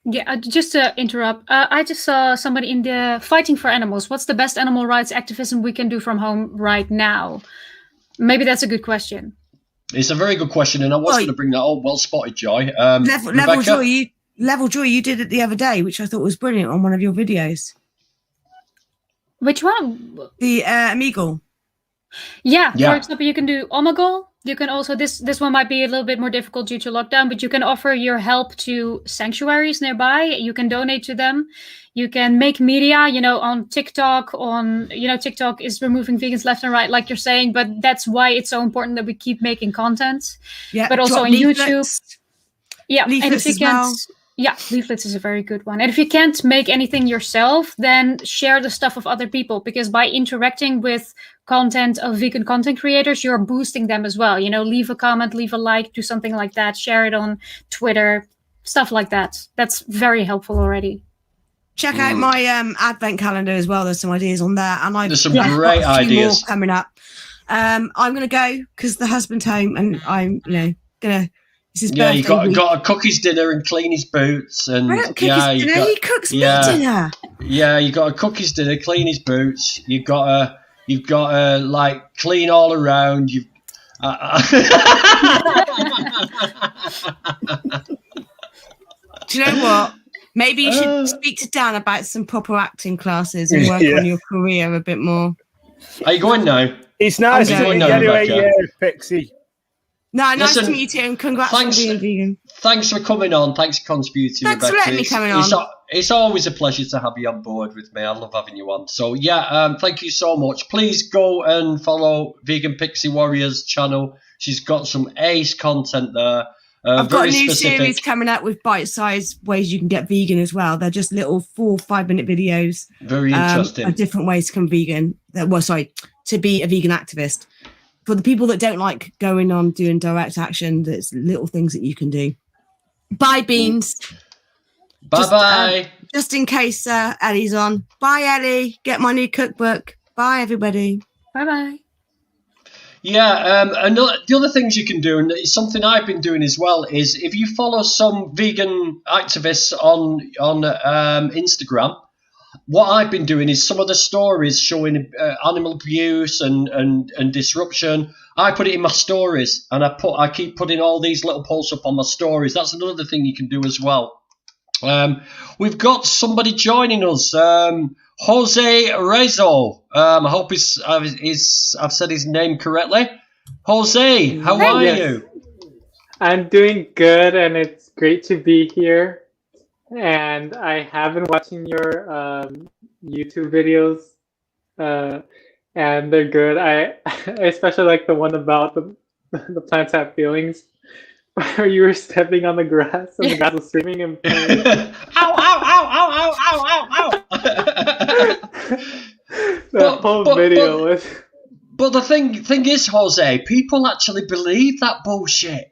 Yeah, just to interrupt, I just saw somebody in the Fighting for Animals. What's the best animal rights activism we can do from home right now? Maybe that's a good question. It's a very good question, and I was going to bring that up. Well spotted, Joy. Level Joy, you did it the other day, which I thought was brilliant on one of your videos. Which one? The Omegle. Yeah, for example, you can do Omegle. You can also, this one might be a little bit more difficult due to lockdown, but you can offer your help to sanctuaries nearby. You can donate to them. You can make media, on TikTok, TikTok is removing vegans left and right, like you're saying, but that's why it's so important that we keep making content. Yeah, but also on YouTube. Yeah, leaflets as well. Yeah, leaflets is a very good one. And if you can't make anything yourself, then share the stuff of other people, because by interacting with content of vegan content creators, you're boosting them as well. Leave a comment, leave a like, do something like that, share it on Twitter, stuff like that. That's very helpful already. Check out my advent calendar as well. There's some ideas on there, and there's some great ideas more coming up. I'm gonna go because the husband's home, and I'm gonna. Yeah, you got a cookies dinner and clean his boots, and he cooks me dinner. Yeah, you got a cookies dinner, clean his boots. You've got to like clean all around. Do you know what? Maybe you should speak to Dan about some proper acting classes and work on your career a bit more. Are you going now? It's nice to meet you anyway, Pixie. No, nice to meet you and congrats on being vegan. Thanks for coming on. Thanks for contributing, Thanks Rebecca. for letting me come on. It's always a pleasure to have you on board with me. I love having you on. So, thank you so much. Please go and follow Vegan Pixie Warrior's channel. She's got some ace content there. I've got a new series coming out with bite-sized ways you can get vegan as well. They're just little 4 or 5 minute videos. Very interesting. Of different ways to become vegan. To be a vegan activist. For the people that don't like going on doing direct action, there's little things that you can do. Bye, Beans. Bye-bye. Just in case Ellie's on. Bye, Ellie. Get my new cookbook. Bye, everybody. Bye-bye. Yeah, the other things you can do, and it's something I've been doing as well, is if you follow some vegan activists on Instagram, what I've been doing is some of the stories showing animal abuse and disruption. I put it in my stories, and I keep putting all these little posts up on my stories. That's another thing you can do as well. We've got somebody joining us, Jose Rezo. I hope I've said his name correctly. Jose, how are you? I'm doing good, and it's great to be here. And I have been watching your YouTube videos, and they're good. I especially like the one about the plants have feelings, where you were stepping on the grass and the grass was screaming and playing. Ow, ow, ow, ow, ow, ow, ow, ow. That whole video was... But the thing is, Jose, people actually believe that bullshit.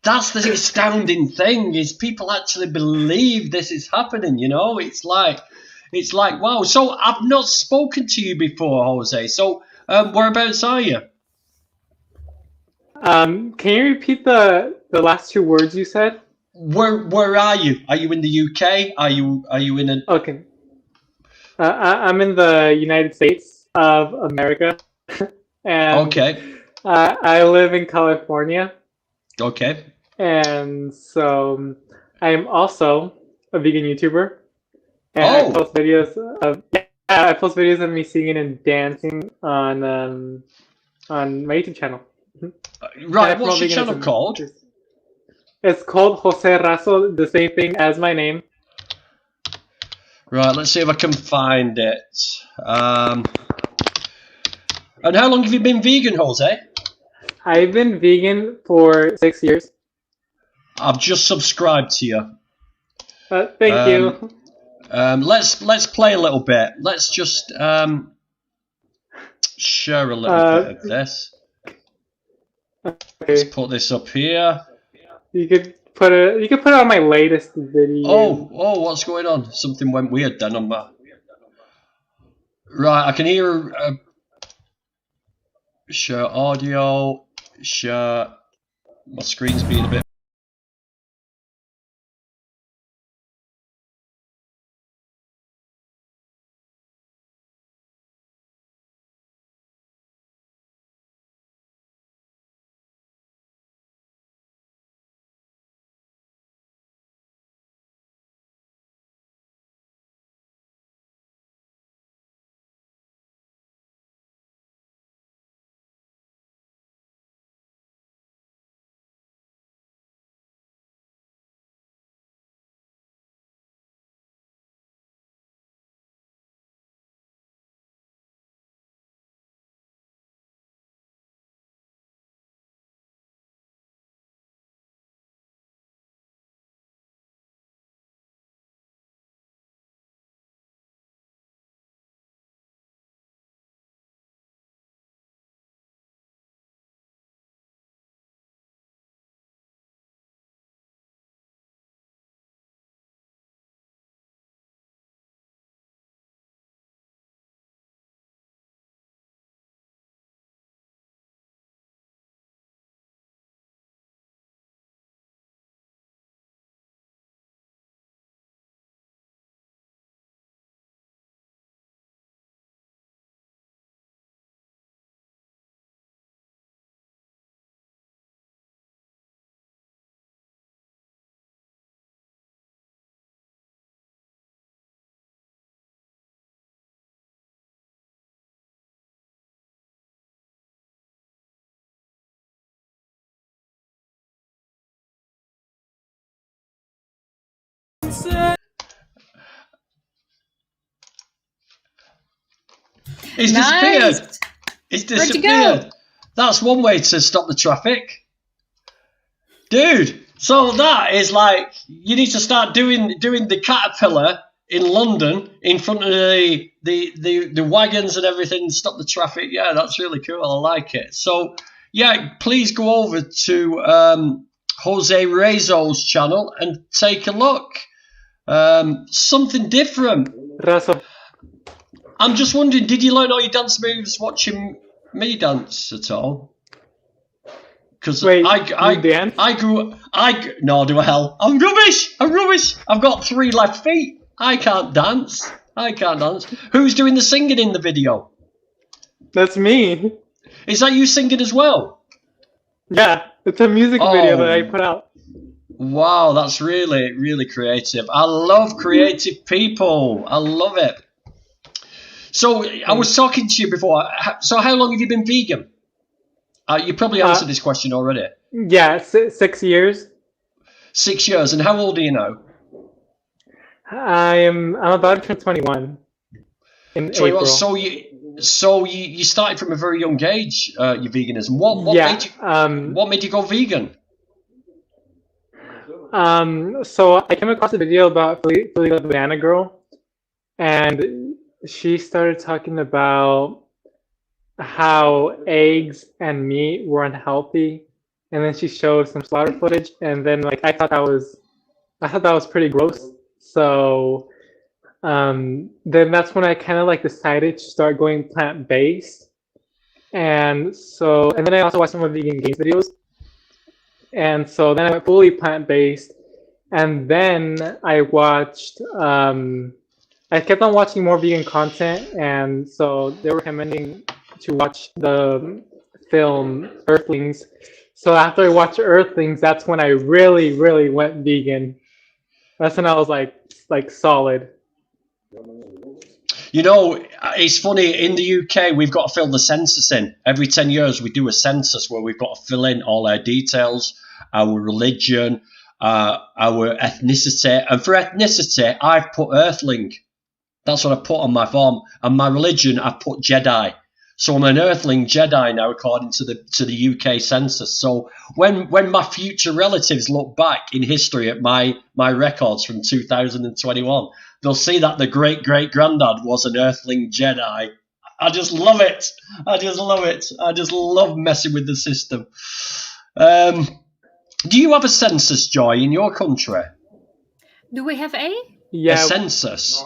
That's the astounding thing, is people actually believe this is happening, you know? It's like, wow. So I've not spoken to you before, Jose. So whereabouts are you? Can you repeat the last 2 words you said? Where are you? Are you in the UK? Are you in a... Okay. I'm in the United States of America. And okay. I live in California. Okay. And so I'm also a vegan YouTuber. And I post videos of me singing and dancing on my YouTube channel. Right, what's your channel called? It's called Jose Razo, the same thing as my name. Right, let's see if I can find it. And how long have you been vegan, Jose? I've been vegan for 6 years. I've just subscribed to you. Thank you. Let's play a little bit. Let's just share a little bit of this. Okay. Let's put this up here. You could put it on my latest video. Oh, what's going on? Something went weird then on my... Right, I can hear share audio, share... My screen's being a bit... He's disappeared. He's disappeared. That's one way to stop the traffic. Dude, so that is like, you need to start doing the caterpillar in London in front of the wagons and everything, stop the traffic. Yeah, that's really cool. I like it. So, yeah, please go over to Jose Rezo's channel and take a look. Something different. I'm just wondering, did you learn all your dance moves watching me dance at all? Because I grew. No, do hell. I'm rubbish. I've got 3 left feet. I can't dance. Who's doing the singing in the video? That's me. Is that you singing as well? Yeah, it's a music video that I put out. Wow, that's really, really creative. I love creative people. I love it. So I was talking to you before. So how long have you been vegan? You probably answered this question already. Yeah, 6 years. 6 years. And how old are you now? I'm about to turn 21 in 21. April. So you started from a very young age, your veganism. What made you go vegan? So I came across a video about Philly the Banana Girl, and she started talking about how eggs and meat were unhealthy, and then she showed some slaughter footage, and then I thought that was pretty gross. So then that's when I kind of decided to start going plant-based, and then I also watched some of Vegan Games videos, and so then I went fully plant-based, and then I watched I kept on watching more vegan content, and so they were recommending to watch the film Earthlings. So after I watched Earthlings, that's when I really, really went vegan. That's when I was like solid. You know, it's funny, in the UK, we've got to fill the census in. Every 10 years, we do a census where we've got to fill in all our details, our religion, our ethnicity. And for ethnicity, I've put Earthling. That's what I put on my form. And my religion, I put Jedi. So I'm an Earthling Jedi now, according to the UK census. So when my future relatives look back in history at my records from 2021, they'll see that the great-great-granddad was an Earthling Jedi. I just love it. I just love messing with the system. Do you have a census, Joy, in your country? Do we have a census?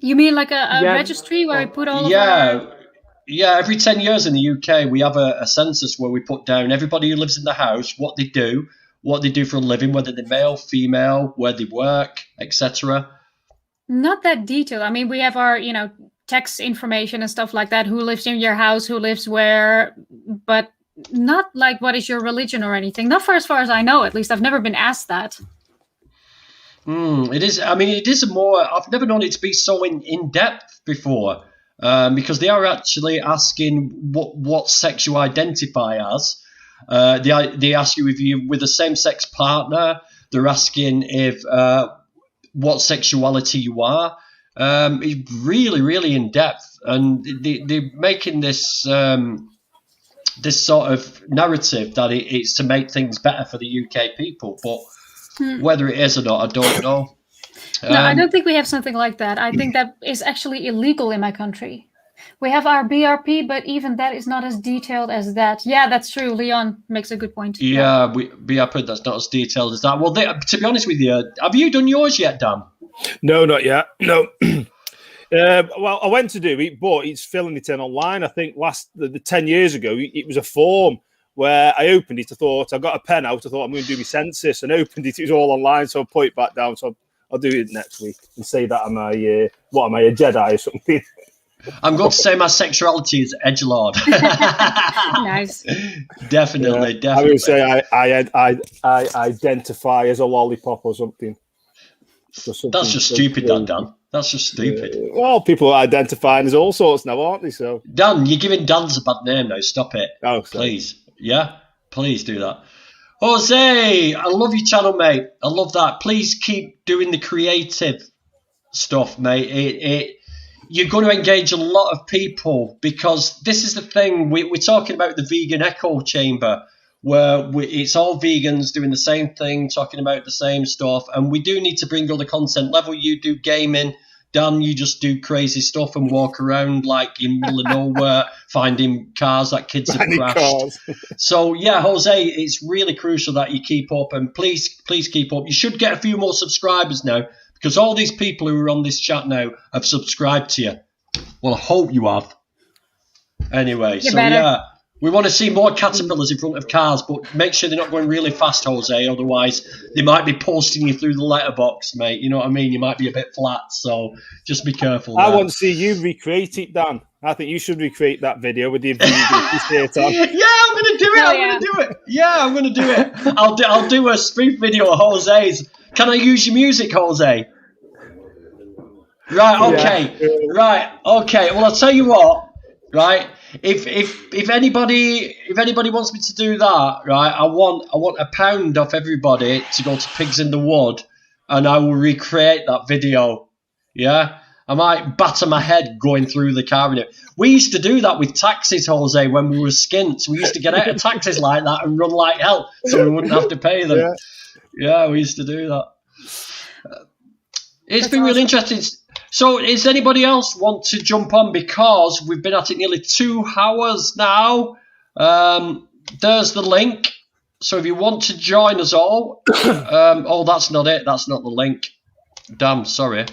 You mean like a registry where we put all of our... Yeah, every 10 years in the UK, we have a census where we put down everybody who lives in the house, what they do for a living, whether they're male, female, where they work, etc. Not that detailed. I mean, we have our, tax information and stuff like that, who lives in your house, who lives where, but not like what is your religion or anything. Not for as far as I know, at least. I've never been asked that. It is. I mean, it is more. I've never known it to be so in depth before, because they are actually asking what sex you identify as. They ask you if you're with a same-sex partner. They're asking if what sexuality you are. It's really, really in depth, and they're making this sort of narrative that it's to make things better for the UK people, but. Whether it is or not, I don't know. No, I don't think we have something like that. I think that is actually illegal in my country. We have our BRP, but even that is not as detailed as that. Yeah, that's true. Leon makes a good point. Yeah, BRP, that's not as detailed as that. Well, to be honest with you, have you done yours yet, Dan? No, not yet. No. Well, I went to do it, but it's filling it in online. I think the 10 years ago, it was a form where I opened it. I thought, I got a pen out. I thought, I'm going to do my census, and opened it. It was all online, so I'll put it back down. So I'll do it next week and say that I'm a Jedi or something. I'm going to say my sexuality is edgelord. Nice. Definitely. I would say I identify as a lollipop or something. That's just stupid, Dan. That's just stupid. Well, people are identifying as all sorts now, aren't they? So Dan, you're giving Dan's a bad name now. Stop it. Oh, please. Yeah? Please do that. Jose, I love your channel, mate. I love that. Please keep doing the creative stuff, mate. you're going to engage a lot of people, because this is the thing. We're talking about the vegan echo chamber, where it's all vegans doing the same thing, talking about the same stuff, and we do need to bring other content. Level, you do gaming. Dan, you just do crazy stuff and walk around like in the middle of nowhere, finding cars that kids have crashed. So yeah, Jose, it's really crucial that you keep up, and please keep up. You should get a few more subscribers now, because all these people who are on this chat now have subscribed to you. Well, I hope you have. Anyway, yeah. We want to see more caterpillars in front of cars, but make sure they're not going really fast, Jose. Otherwise, they might be posting you through the letterbox, mate. You know what I mean? You might be a bit flat, so just be careful. I want to see you recreate it, Dan. I think you should recreate that video with your shirt on. Yeah, I'm going to do it. I'm going to do it. Yeah, I'm going to do it. I'll do a spoof video of Jose's. Can I use your music, Jose? Right. Okay. Yeah. Right. Okay. Well, I'll tell you what. Right. If anybody wants me to do that, right, I want £1 off everybody to go to Pigs in the Wood, and I will recreate that video. Yeah, I might batter my head going through the car in it. We used to do that with taxis, Jose, when we were skints. We used to get out of taxis like that and run like hell, so we wouldn't have to pay them. Yeah, we used to do that. It's been really interesting. So, does anybody else want to jump on? Because we've been at it nearly 2 hours now. There's the link. So, if you want to join us all, oh, that's not it. That's not the link. Damn, sorry.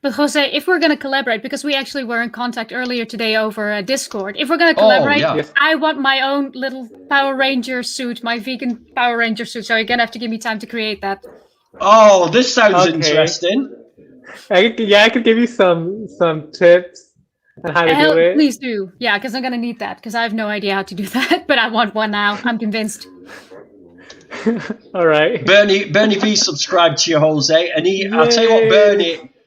But Jose, if we're going to collaborate, because we actually were in contact earlier today over Discord, if we're going to collaborate, I want my own little Power Ranger suit, my vegan Power Ranger suit. So, you're going to have to give me time to create that. Oh, this sounds interesting. I could give you some tips on how to do it. Please do. Yeah, because I'm going to need that, because I have no idea how to do that, but I want one now. I'm convinced. All right. Bernie V subscribed to you, Jose, and I'll tell you what,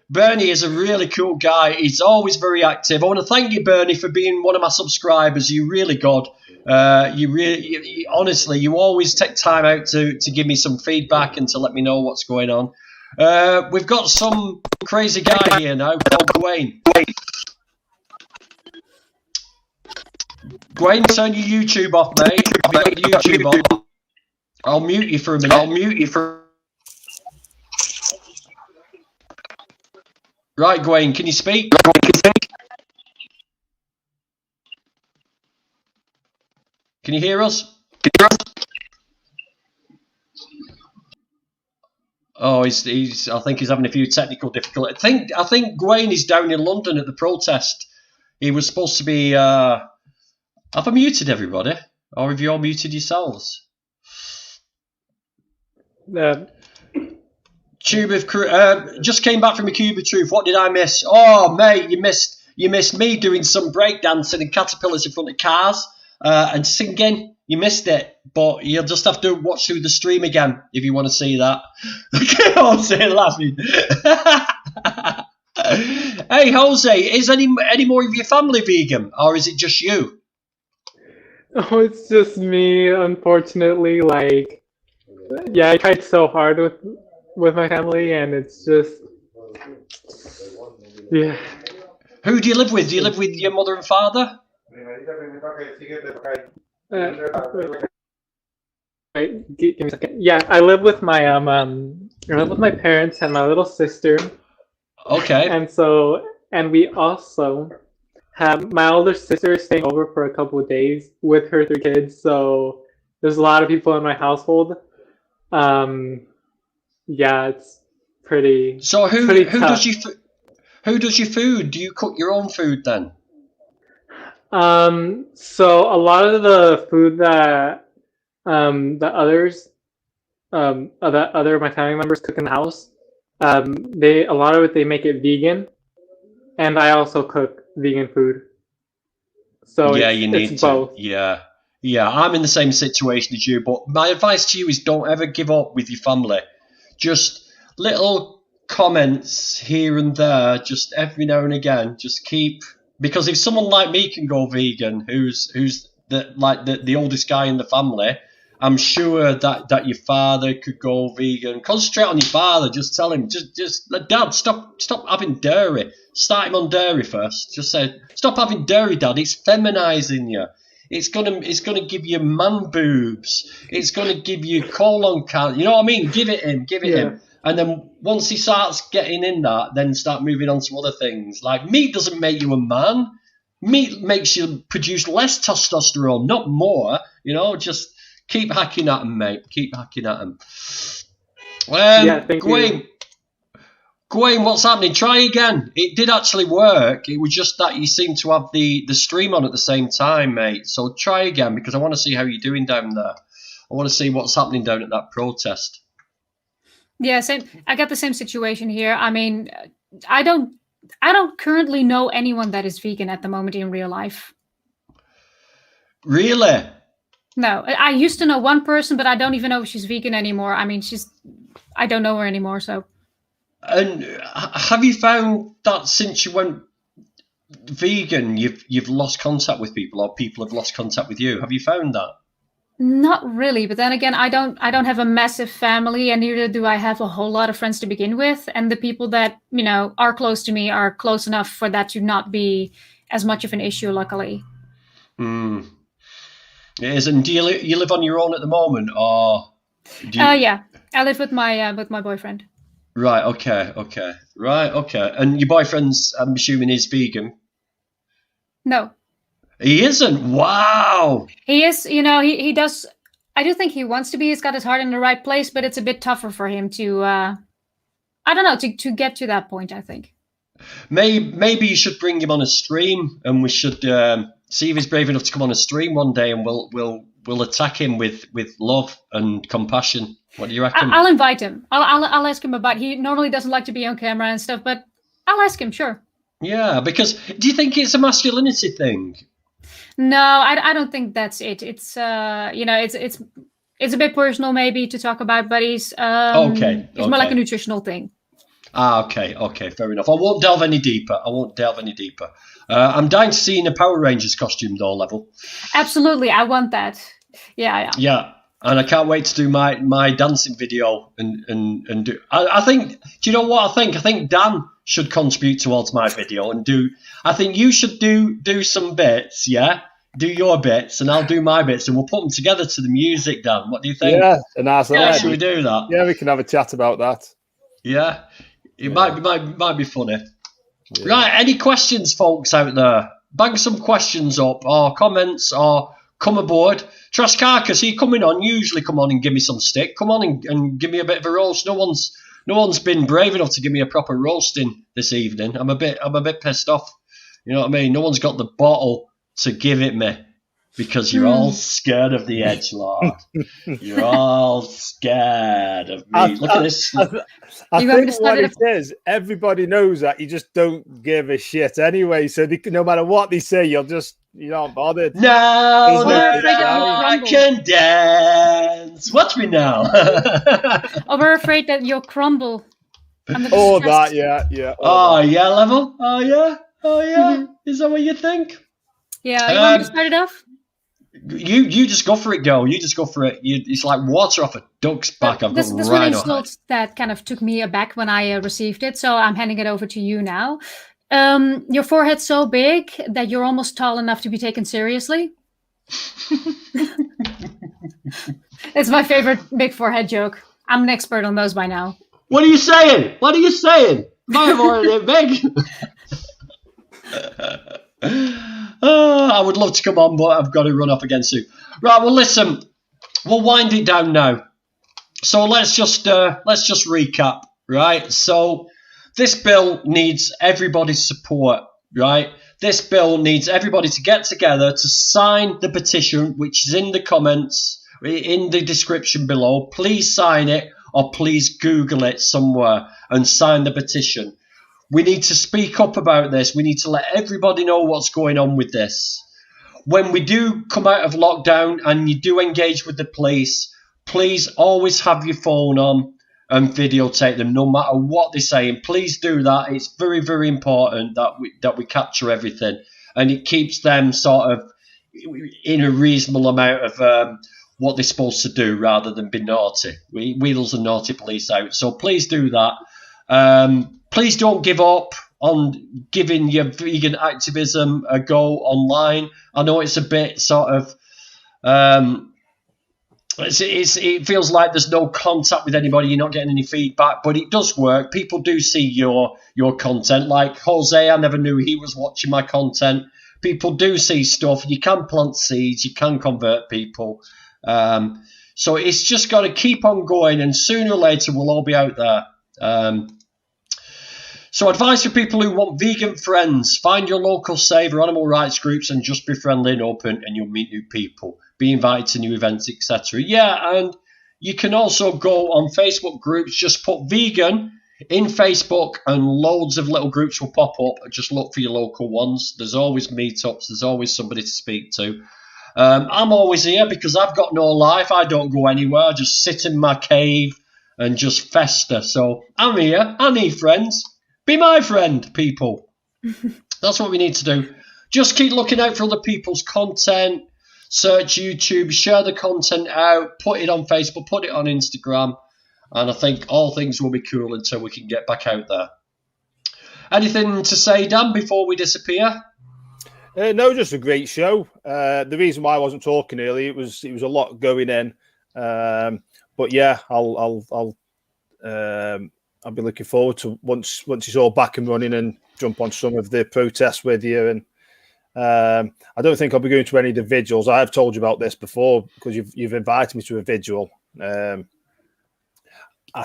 Bernie is a really cool guy. He's always very active. I want to thank you, Bernie, for being one of my subscribers. You're really good. Honestly, you always take time out to give me some feedback and to let me know what's going on. We've got some crazy guy here now called Gwaine. Gwaine, turn your YouTube off, mate. Have you got your YouTube on? I'll mute you for a minute. Right, Gwaine, can you speak? Can you hear us? Oh, he's. I think he's having a few technical difficulties. I think Gwaine is down in London at the protest. He was supposed to be. Have I muted everybody, or have you all muted yourselves? Tube of just came back from a Cube of Truth. What did I miss? Oh, mate, you missed me doing some breakdancing and caterpillars in front of cars and singing. You missed it, but you'll just have to watch through the stream again if you want to see that. Jose laughing. Hey, Jose, is any more of your family vegan, or is it just you? Oh, it's just me, unfortunately. Like, yeah, I tried so hard with my family, and it's just, yeah. Who do you live with? Do you live with your mother and father? Wait, give me a second. Yeah, I live with my parents and my little sister. Okay. And we also have my older sister staying over for a couple of days with her 3 kids. So there's a lot of people in my household. Yeah, it's pretty. So who does your food? Do you cook your own food then? So a lot of the food that the others that other of my family members cook in the house, a lot of it they make it vegan, and I also cook vegan food. So yeah, you need it's to. Both. Yeah, I'm in the same situation as you, but my advice to you is don't ever give up with your family. Just little comments here and there, just every now and again, just keep. Because if someone like me can go vegan, who's the oldest guy in the family, I'm sure that your father could go vegan. Concentrate on your father. Just tell him, just Dad, stop having dairy. Start him on dairy first. Just say, stop having dairy, Dad. It's feminizing you. It's gonna give you man boobs. It's gonna give you colon cancer. You know what I mean? Give it him. And then once he starts getting in that, then start moving on to other things. Like meat doesn't make you a man. Meat makes you produce less testosterone, not more. You know, just keep hacking at him, mate. Keep hacking at him. Thank you. Gawain, what's happening? Try again. It did actually work. It was just that you seem to have the stream on at the same time, mate. So try again because I want to see how you're doing down there. I want to see what's happening down at that protest. Yeah, same. I got the same situation here. I mean, I don't currently know anyone that is vegan at the moment in real life. Really? No, I used to know one person, but I don't even know if she's vegan anymore. I mean, I don't know her anymore, so. And have you found that since you went vegan, you've lost contact with people, or people have lost contact with you? Have you found that? Not really, but then again, I don't have a massive family, and neither do I have a whole lot of friends to begin with. And the people that are close to me are close enough for that to not be as much of an issue, luckily. It is. And do you live on your own at the moment, or? Yeah, I live with my boyfriend. Right. Okay. Right. Okay. And your boyfriend's, I'm assuming, is vegan. No. He isn't. Wow. He is, he does. I do think he wants to be. He's got his heart in the right place, but it's a bit tougher for him to, I don't know, to get to that point, I think. Maybe you should bring him on a stream, and we should see if he's brave enough to come on a stream one day, and we'll attack him with love and compassion. What do you reckon? I'll invite him. I'll ask him about. He normally doesn't like to be on camera and stuff, but I'll ask him. Sure. Yeah, because do you think it's a masculinity thing? No, I don't think that's it. It's it's a bit personal maybe to talk about, but it's more like a nutritional thing. Okay, fair enough. I won't delve any deeper. I'm dying to see in a Power Rangers costume though, Level. Absolutely, I want that. Yeah. Yeah, and I can't wait to do my dancing video and do. I think. Do you know what I think? I think Dan should contribute towards my video and do. I think you should do some bits. Yeah, do your bits and I'll do my bits, and we'll put them together to the music. Dan, what do you think? Yeah, and that's should we do that? Yeah, we can have a chat about that. Yeah, it might be funny. Yeah. Right, any questions, folks out there? Bang some questions up, or comments, or come aboard. Trash Carcass, are you coming on? Usually come on and give me some stick. Come on and give me a bit of a roast. No one's been brave enough to give me a proper roasting this evening. I'm a bit pissed off. You know what I mean? No one's got the bottle to give it me because you're all scared of the edgelord. You're all scared of me. Look at this. I think what it is, everybody knows that you just don't give a shit anyway. So no matter what they say, you're not bothered. No, I can dance. Watch me now. Oh, we're afraid that you'll crumble. Oh, that, yeah. Oh, yeah, Level. Oh, yeah. Mm-hmm. Is that what you think? Yeah, you want me to start it off? You just go for it, girl. You just go for it. It's like water off a duck's back. This was an insult that kind of took me aback when I received it, so I'm handing it over to you now. Your forehead's so big that you're almost tall enough to be taken seriously. It's my favorite big forehead joke. I'm an expert on those by now. What are you saying? My forehead big. I would love to come on, but I've got to run off again soon. Right, well, listen, we'll wind it down now. So let's just recap, right? So this bill needs everybody's support, right? This bill needs everybody to get together to sign the petition, which is in the comments, in the description below. Please sign it, or please Google it somewhere and sign the petition. We need to speak up about this. We need to let everybody know what's going on with this. When we do come out of lockdown and you do engage with the police, please always have your phone on and videotape them, no matter what they're saying. Please do that. It's very, very important that we capture everything, and it keeps them sort of in a reasonable amount of what they're supposed to do rather than be naughty. We wheedles the naughty police out. So please do that. Please don't give up on giving your vegan activism a go online. I know it's a bit sort of... it feels like there's no contact with anybody. You're not getting any feedback, but it does work. People do see your content. Like Jose, I never knew he was watching my content. People do see stuff. You can plant seeds. You can convert people. So it's just got to keep on going, and sooner or later we'll all be out there. So advice for people who want vegan friends: find your local safe or animal rights groups and just be friendly and open, and you'll meet new people. Be invited to new events, etc. Yeah, and you can also go on Facebook groups. Just put vegan in Facebook and loads of little groups will pop up. Just look for your local ones. There's always meetups. There's always somebody to speak to. I'm always here because I've got no life. I don't go anywhere. I just sit in my cave and just fester. So I'm here. I need friends. Be my friend, people. That's what we need to do. Just keep looking out for other people's content. Search YouTube, share the content out, put it on Facebook, put it on Instagram. And I think all things will be cool until we can get back out there. Anything to say, Dan, before we disappear? No, just a great show. The reason why I wasn't talking earlier, it was a lot going in. But yeah, I'll be looking forward to once it's all back and running and jump on some of the protests with you. And I don't think I'll be going to any of the vigils. I've told you about this before because you've invited me to a vigil. I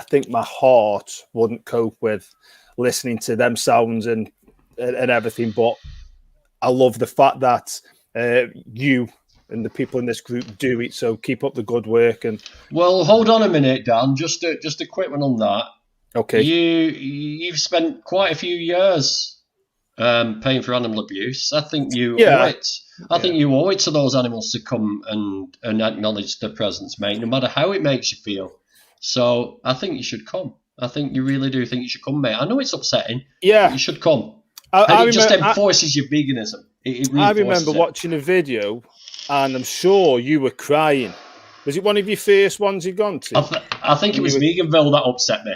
think my heart wouldn't cope with listening to them sounds and everything. But I love the fact that you and the people in this group do it. So keep up the good work. And well, hold on a minute, Dan. Just a quick one on that. Okay. You've spent quite a few years paying for animal abuse. I think you owe it. I think you owe it to those animals to come and acknowledge their presence, mate, no matter how it makes you feel. So I think you should come. I think you really do think you should come, mate. I know it's upsetting. Yeah. But you should come. It just enforces your veganism. I remember watching a video and I'm sure you were crying. Was it one of your first ones you'd gone to? I think it was Veganville that upset me.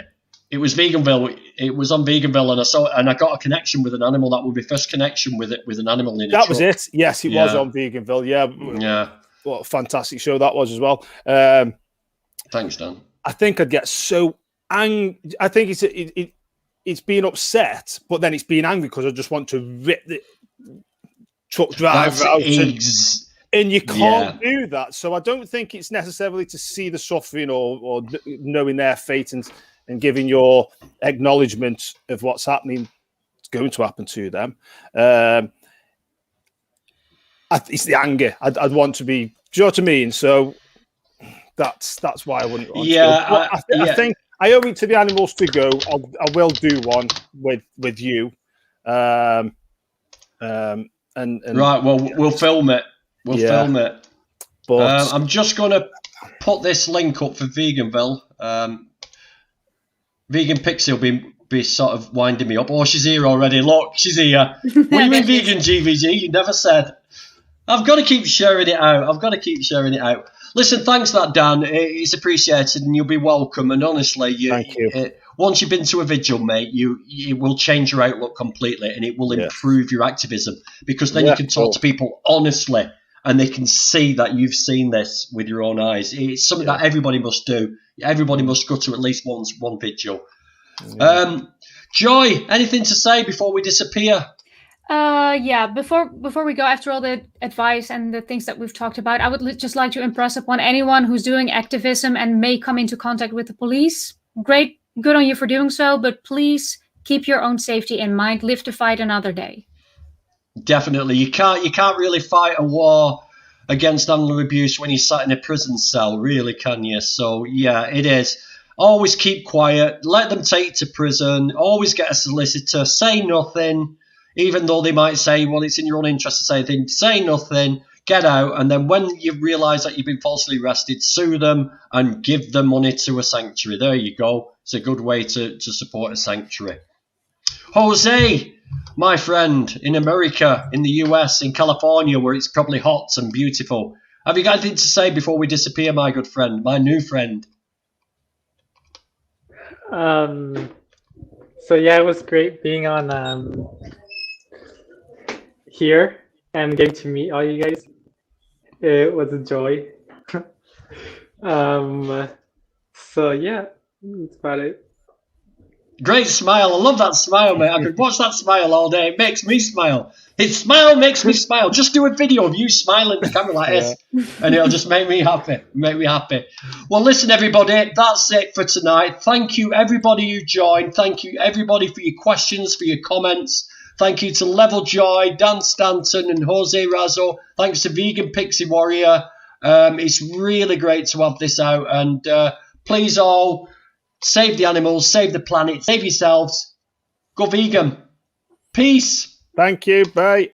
It was Veganville. It was on Veganville, and I got a connection with an animal. That was my first connection with an animal in a truck. Was it. Yes, it was on Veganville. Yeah. What a fantastic show that was as well. Thanks, Dan. I think I'd get so angry. I think it's being upset, but then it's being angry because I just want to rip the truck driver out. And you can't do that. So I don't think it's necessarily to see the suffering or knowing their fate and giving your acknowledgement of what's happening, it's going to happen to them. It's the anger. I'd want to be, do you know what I mean? So that's why I wouldn't want to go. I think I owe it to the animals to go. I will do one with you. And right, well, we'll film it. We'll film it. But I'm just going to put this link up for Veganville. Vegan Pixie will be sort of winding me up. Oh, she's here already. Look, she's here. Were you in Vegan GVG? You never said. I've got to keep sharing it out. Listen, thanks for that, Dan. It's appreciated and you'll be welcome. And honestly, thank you. Once you've been to a vigil, mate, it will change your outlook completely and it will improve your activism because then you can talk to people honestly and they can see that you've seen this with your own eyes. It's something that everybody must do. Everybody must go to at least one vigil. Yeah. Joy, anything to say before we disappear? Before we go, after all the advice and the things that we've talked about, I would just like to impress upon anyone who's doing activism and may come into contact with the police. Great, good on you for doing so, but please keep your own safety in mind. Live to fight another day. Definitely. You can't really fight a war against animal abuse when you're sat in a prison cell, really, can you? So, yeah, it is. Always keep quiet. Let them take you to prison. Always get a solicitor. Say nothing, even though they might say, well, it's in your own interest to say anything. Say nothing. Get out. And then when you realise that you've been falsely arrested, sue them and give the money to a sanctuary. There you go. It's a good way to support a sanctuary. Jose, my friend, in America, in the US, in California, where it's probably hot and beautiful, Have you got anything to say before we disappear, my good friend, my new friend? So yeah, it was great being on here and getting to meet all you guys. It was a joy. So yeah, that's about it. Great smile. I love that smile, mate. I could watch that smile all day. It makes me smile. His smile makes me smile. Just do a video of you smiling at the camera like this, and it'll just make me happy. Make me happy. Well, listen, everybody. That's it for tonight. Thank you, everybody who joined. Thank you, everybody, for your questions, for your comments. Thank you to Level Joy, Dan Stanton, and Jose Razo. Thanks to Vegan Pixie Warrior. It's really great to have this out. And please all save the animals, save the planet, save yourselves. Go vegan. Peace. Thank you. Bye.